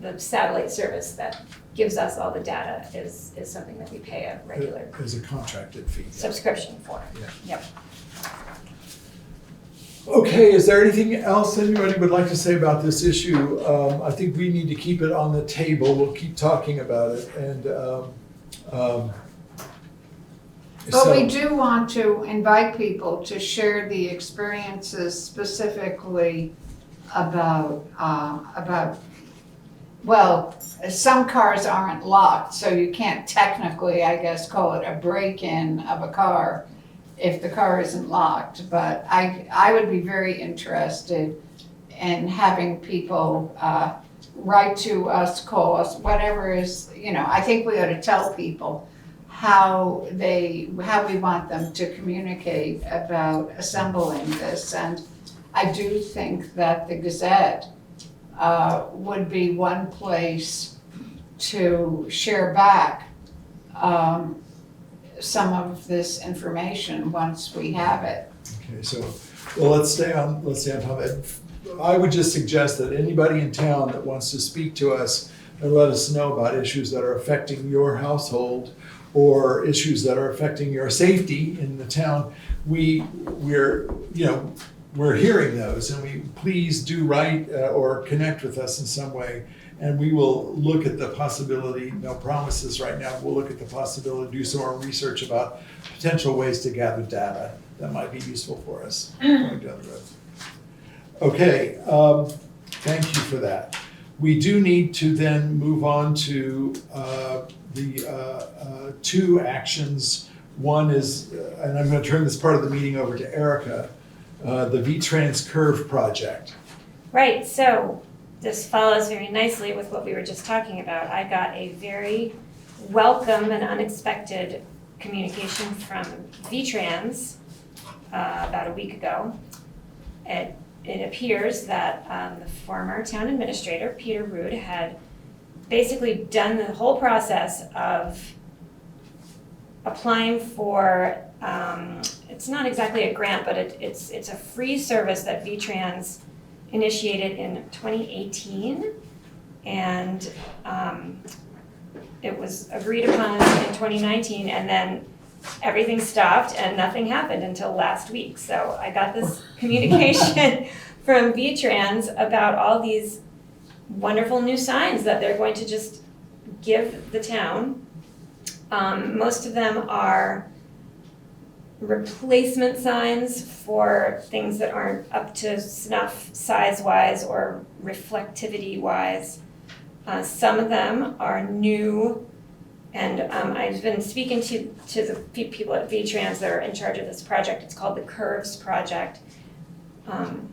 the satellite service that gives us all the data is something that we pay a regular As a contracted fee. subscription for. Yeah. Yep. Okay, is there anything else anybody would like to say about this issue? I think we need to keep it on the table. We'll keep talking about it and But we do want to invite people to share the experiences specifically about, well, some cars aren't locked, so you can't technically, I guess, call it a break-in of a car if the car isn't locked. But I would be very interested in having people write to us, call us, whatever is, I think we ought to tell people how we want them to communicate about assembling this. And I do think that the Gazette would be one place to share back some of this information once we have it. Okay, so, well, let's stay on top of it. I would just suggest that anybody in town that wants to speak to us and let us know about issues that are affecting your household or issues that are affecting your safety in the town, we're hearing those, and we please do write or connect with us in some way, and we will look at the possibility. No promises right now. We'll look at the possibility to do some more research about potential ways to gather data that might be useful for us going down the road. Okay, thank you for that. We do need to then move on to the two actions. One is, and I'm going to turn this part of the meeting over to Erica, the VTrans curve project. Right, so this follows very nicely with what we were just talking about. I got a very welcome and unexpected communication from VTrans about a week ago. It appears that the former town administrator, Peter Rd, had basically done the whole process of applying for, it's not exactly a grant, but it's a free service that VTrans initiated in 2018. And it was agreed upon in 2019, and then everything stopped and nothing happened until last week. So I got this communication from VTrans about all these wonderful new signs that they're going to just give the town. Most of them are replacement signs for things that aren't up to snuff size-wise or reflectivity-wise. Some of them are new, and I've been speaking to the people at VTrans that are in charge of this project. It's called the Curves Project, and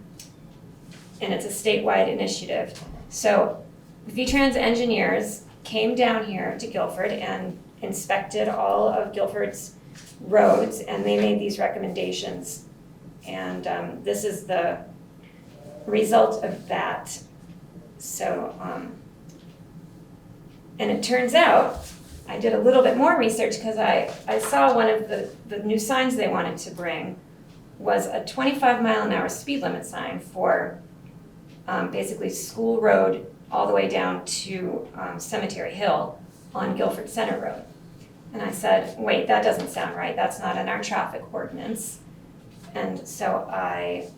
it's a statewide initiative. So VTrans engineers came down here to Guilford and inspected all of Guilford's roads, and they made these recommendations. And this is the result of that. So, and it turns out, I did a little bit more research because I saw one of the new signs they wanted to bring was a 25-mile-an-hour speed limit sign for basically School Road all the way down to Cemetery Hill on Guilford Center Road. And I said, wait, that doesn't sound right. That's not in our traffic ordinance. And so I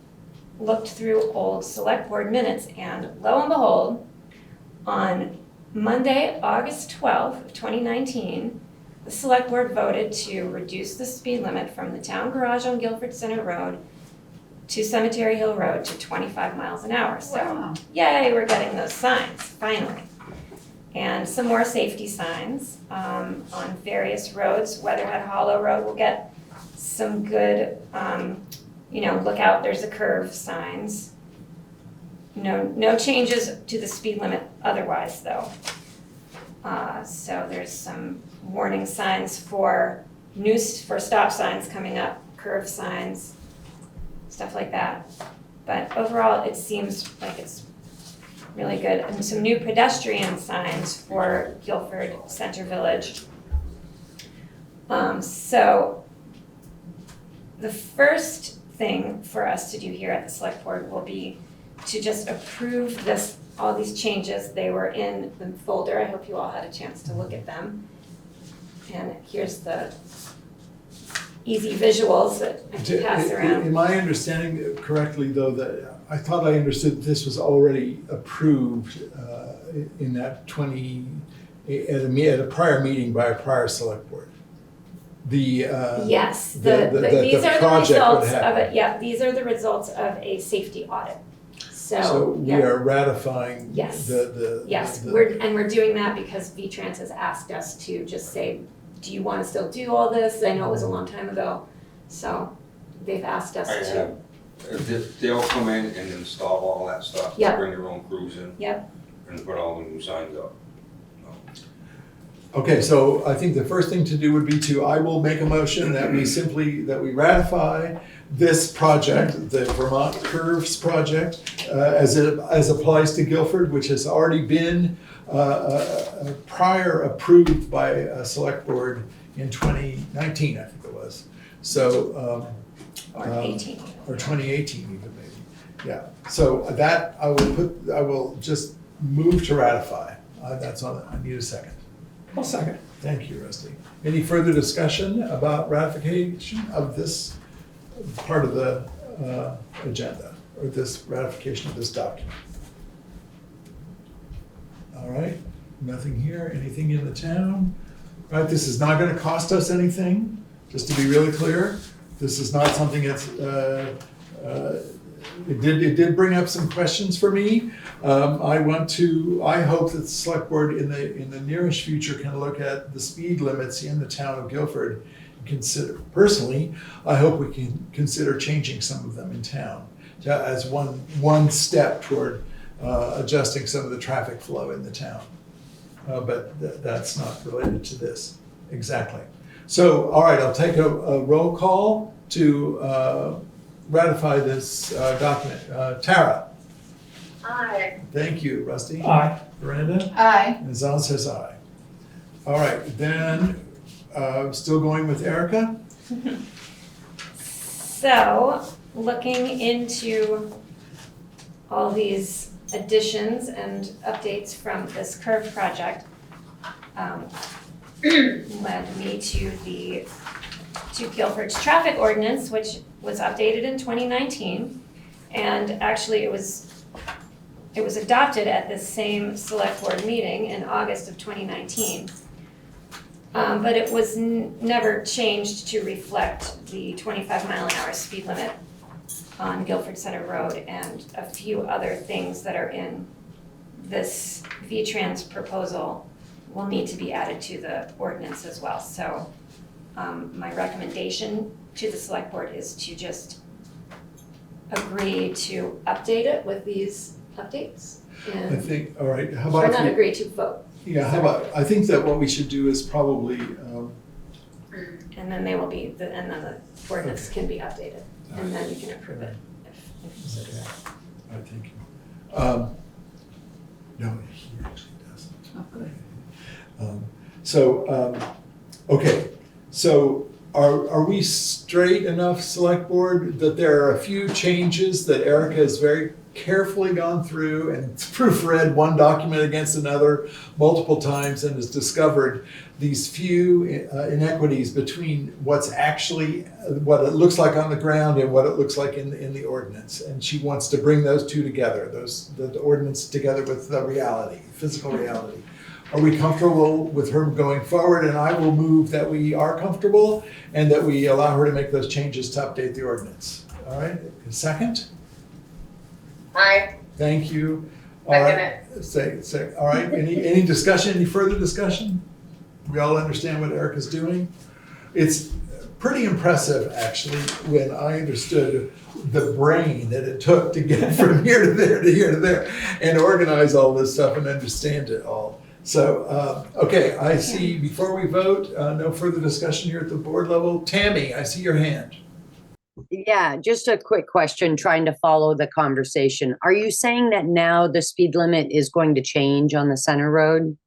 looked through old Selectboard minutes, and lo and behold, on Monday, August 12th, 2019, the Selectboard voted to reduce the speed limit from the town garage on Guilford Center Road to Cemetery Hill Road to 25 miles an hour. So, Wow. Yay, we're getting those signs, finally. And some more safety signs on various roads. Weatherhead Hollow Road will get some good look out, there's a curve signs. No changes to the speed limit otherwise, though. So there's some warning signs for stop signs coming up, curve signs, stuff like that. But overall, it seems like it's really good. And some new pedestrian signs for Guilford Center Village. So the first thing for us to do here at the Select Board will be to just approve all these changes. They were in the folder. I hope you all had a chance to look at them. And here's the easy visuals that I can pass around. Am I understanding correctly, though, that I thought I understood this was already approved in that at a prior meeting by a prior Select Board? Yes, these are the results of it. Yeah, these are the results of a safety audit. So we are ratifying yes. Yes, we're doing that because VTrans has asked us to just say, do you want to still do all this? I know it was a long time ago, so they've asked us to. They'll come in and install all that stuff. Yep. Bring their own crews in. Yep. And put all the new signs up. Okay, so I think the first thing to do would be I will make a motion that we ratify this project, the Vermont Curves project, as applies to Guilford, which has already been prior approved by a Select Board in 2019, I think it was. So, or 18. Or 2018 even maybe, yeah. So that I will just move to ratify. I need a second. I'll second. Thank you, Rusty. Any further discussion about ratification of this part of the agenda, or this ratification of this document? All right, nothing here, anything in the town? All right, this is not gonna cost us anything, just to be really clear. This is not something that's, it did bring up some questions for me. I hope that the Select Board in the nearest future can look at the speed limits in the town of Guilford and consider, personally, I hope we can consider changing some of them in town as one step toward adjusting some of the traffic flow in the town. But that's not related to this exactly. So, all right, I'll take a roll call to ratify this document. Tara? Aye. Thank you. Rusty? Aye. Miranda? Aye. And Zon says aye. All right, then, still going with Erica? So, looking into all these additions and updates from this curve project, led me to Guilford's traffic ordinance, which was updated in 2019. And actually it was adopted at this same Select Board meeting in August of 2019. But it was never changed to reflect the 25-mile-an-hour speed limit on Guilford Center Road and a few other things that are in this VTrans proposal will need to be added to the ordinance as well. So my recommendation to the Select Board is to just agree to update it with these updates. I think, all right, how about or not agree to vote. Yeah, how about, I think that what we should do is probably and then they will be, and then the ordinance can be updated, and then you can approve it if you so desire. All right, thank you. No, he actually doesn't. Oh, good. Okay, so are we straight enough, Select Board, that there are a few changes that Erica has very carefully gone through and proofread one document against another multiple times and has discovered these few inequities between what it looks like on the ground and what it looks like in the ordinance. And she wants to bring those two together, the ordinance together with the reality, physical reality. Are we comfortable with her going forward? And I will move that we are comfortable and that we allow her to make those changes to update the ordinance. All right, second? Aye. Thank you. All right. Say, all right, any discussion, any further discussion? We all understand what Erica's doing. It's pretty impressive, actually, when I understood the brain that it took to get from here to there to here to there and organize all this stuff and understand it all. So, okay, I see, before we vote, no further discussion here at the board level. Tammy, I see your hand. Yeah, just a quick question, trying to follow the conversation. Are you saying that now the speed limit is going to change on the center road?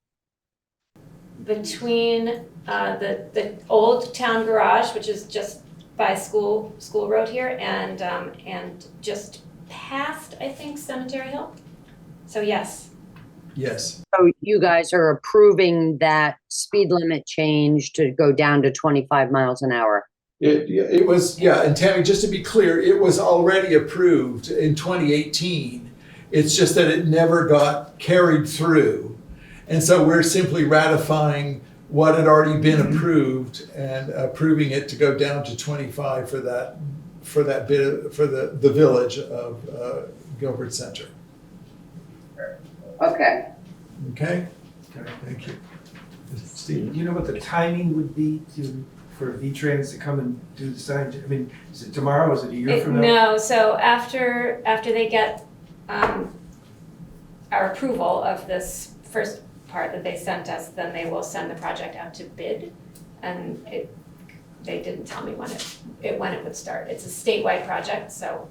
Between the old town garage, which is just by school road here, and just past, I think, Cemetery Hill. So yes. Yes. So you guys are approving that speed limit change to go down to 25 miles an hour? It was, yeah, and Tammy, just to be clear, it was already approved in 2018. It's just that it never got carried through. And so we're simply ratifying what had already been approved and approving it to go down to 25 for that bit, for the village of Guilford Center. Okay. Okay? Thank you. Steve? Do you know what the timing would be for VTrans to come and do the sign? I mean, is it tomorrow? Is it a year from now? No, so after they get our approval of this first part that they sent us, then they will send the project out to bid. And they didn't tell me when it would start. It's a statewide project, so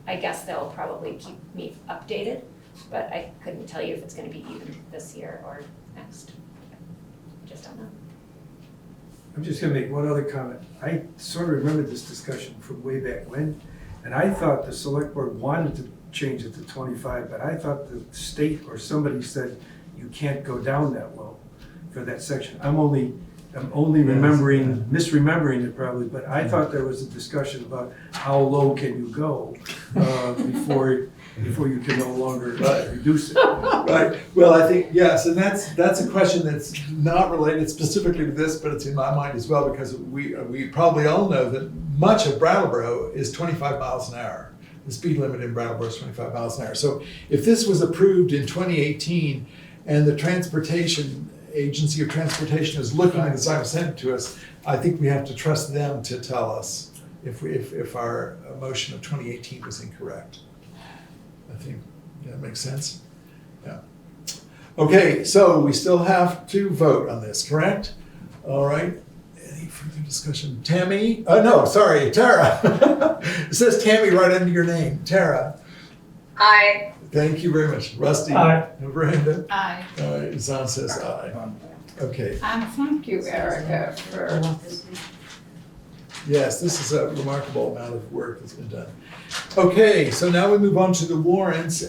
I guess they'll probably keep me updated, but I couldn't tell you if it's gonna be even this year or next. I just don't know. I'm just gonna make one other comment. I sort of remember this discussion from way back when, and I thought the select board wanted to change it to 25, but I thought the state or somebody said you can't go down that low for that section. I'm only misremembering it probably, but I thought there was a discussion about how low can you go before you can no longer reduce it. Right. Well, I think, yes, and that's a question that's not related specifically to this, but it's in my mind as well, because we probably all know that much of Brattleboro is 25 miles an hour. The speed limit in Brattleboro is 25 miles an hour. So if this was approved in 2018 and the Transportation Agency of Transportation is looking at the sign and sent it to us, I think we have to trust them to tell us if our motion of 2018 was incorrect. I think that makes sense. Yeah. Okay, so we still have to vote on this, correct? All right. Any further discussion? Tammy? No, sorry, Tara. It says Tammy right under your name. Tara. Aye. Thank you very much. Rusty? Aye. Brenda? Aye. Zahn says aye. Okay. And thank you, Erica, for, Yes, this is a remarkable amount of work that's been done. Okay, so now we move on to the warrants.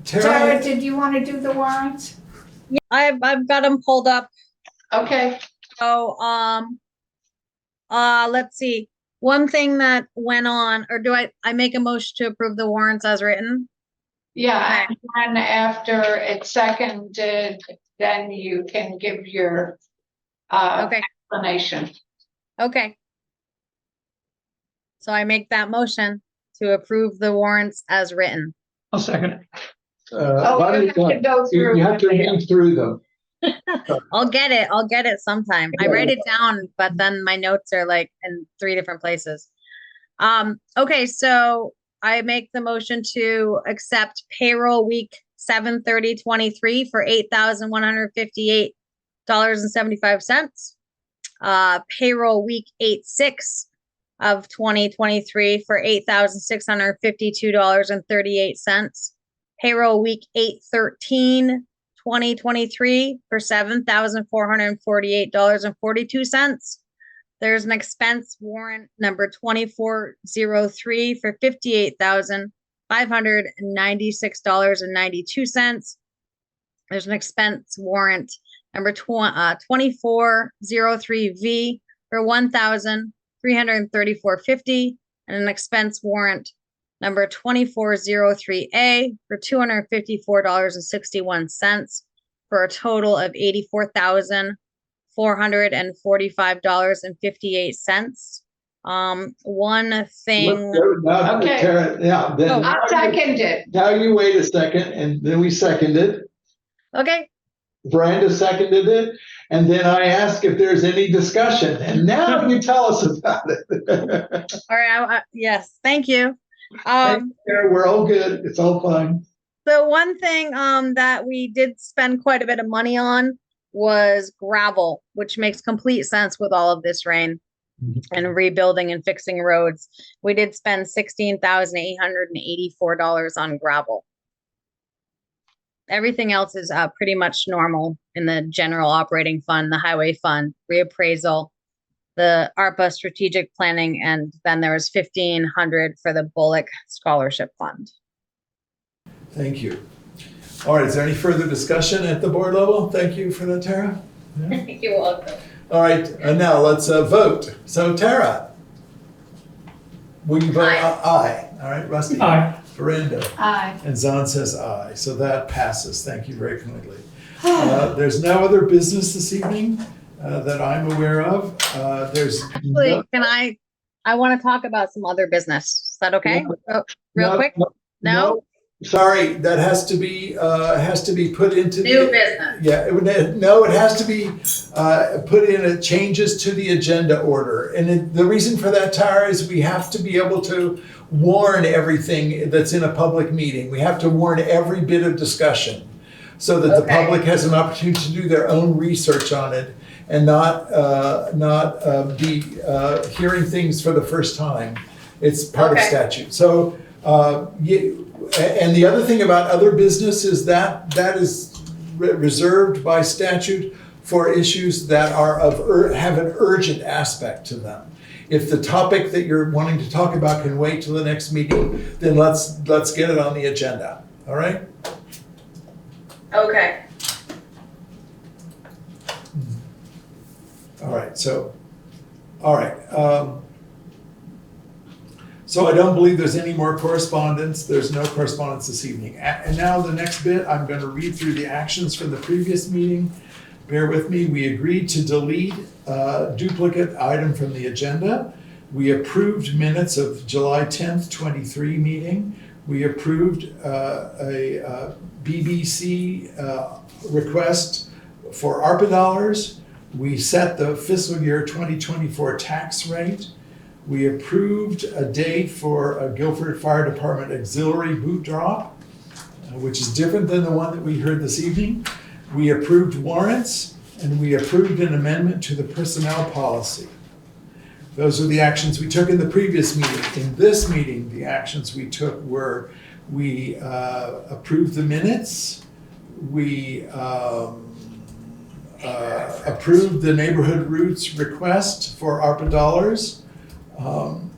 Tara, did you want to do the warrants? Yeah, I've got them pulled up. Okay. So, let's see. One thing that went on, or do I make a motion to approve the warrants as written? Yeah, and after it's seconded, then you can give your Okay. explanation. Okay. So I make that motion to approve the warrants as written. I'll second it. Why you have to go through You have to it. read through them. I'll get it sometime. I write it down, but then my notes are like in 3 different places. Okay, so I make the motion to accept payroll week 7/30/23 for $8,158.75. Payroll week 8/6 of 2023 for $8,652.38. Payroll week 8/13/2023 for $7,448.42. There's an expense warrant number 2403 for $58,596.92. There's an expense warrant number 2403V for $1,334.50, and an expense warrant number 2403A for $254.61, for a total of $84,445.58. One thing. Okay. Tara, yeah, then I'll second it. now you wait a second and then we second it. Okay. Brenda seconded it, and then I ask if there's any discussion, and now you tell us about it. All right, yes, thank you. We're all good, it's all fine. So one thing that we did spend quite a bit of money on was gravel, which makes complete sense with all of this rain and rebuilding and fixing roads. We did spend $16,884 on gravel. Everything else is pretty much normal in the general operating fund, the highway fund, reappraisal, the ARPA strategic planning, and then there was $1,500 for the Bullock Scholarship Fund. Thank you. All right, is there any further discussion at the board level? Thank you for that, Tara. Yeah. You're welcome. All right, and now let's vote. So Tara, will you vote aye? All right, Rusty? Aye. Veranda? Aye. And Zahn says aye, so that passes. Thank you very kindly. There's no other business this evening that I'm aware of. Actually, I want to talk about some other business. Is that okay? Real quick? No? Sorry, that has to be put into New business. Yeah, it has to be put in changes to the agenda order. And the reason for that, Tara, is we have to be able to warn everything that's in a public meeting. We have to warn every bit of discussion so that the public has an opportunity to do their own research on it and not be hearing things for the first time. It's part of statute. So, and the other thing about other business is that is reserved by statute for issues that are have an urgent aspect to them. If the topic that you're wanting to talk about can wait till the next meeting, then let's get it on the agenda. All right? Okay. All right. So, all right. So I don't believe there's any more correspondence. There's no correspondence this evening. And now the next bit, I'm going to read through the actions from the previous meeting. Bear with me. We agreed to delete a duplicate item from the agenda. We approved minutes of July 10th, 23 meeting. We approved a BBC request for ARPA dollars. We set the fiscal year 2024 tax rate. We approved a date for a Guilford Fire Department auxiliary boot drop, which is different than the one that we heard this evening. We approved warrants, and we approved an amendment to the personnel policy. Those are the actions we took in the previous meeting. In this meeting, the actions we took were we approved the minutes, we approved the neighborhood roots request for ARPA dollars. And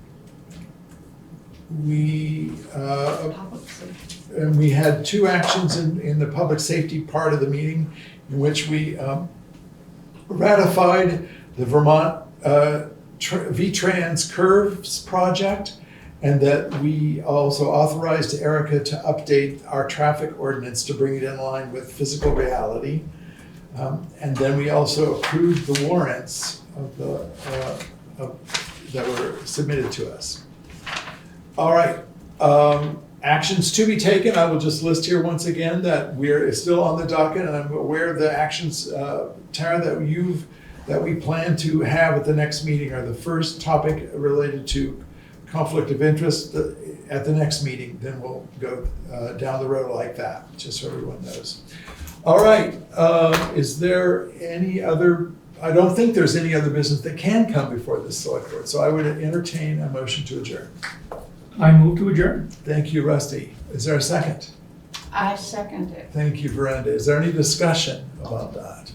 we had two actions in the public safety part of the meeting in which we ratified the Vermont VTrans curves project, and that we also authorized Erica to update our traffic ordinance to bring it in line with physical reality. And then we also approved the warrants that were submitted to us. All right, actions to be taken. I will just list here once again that we're still on the docket, and I'm aware of the actions, Tara, that we plan to have at the next meeting are the first topic related to conflict of interest at the next meeting. Then we'll go down the road like that, just so everyone knows. All right, is there any other? I don't think there's any other business that can come before this select board, so I would entertain a motion to adjourn. I move to adjourn. Thank you, Rusty. Is there a second? I second it. Thank you, Veranda. Is there any discussion about that?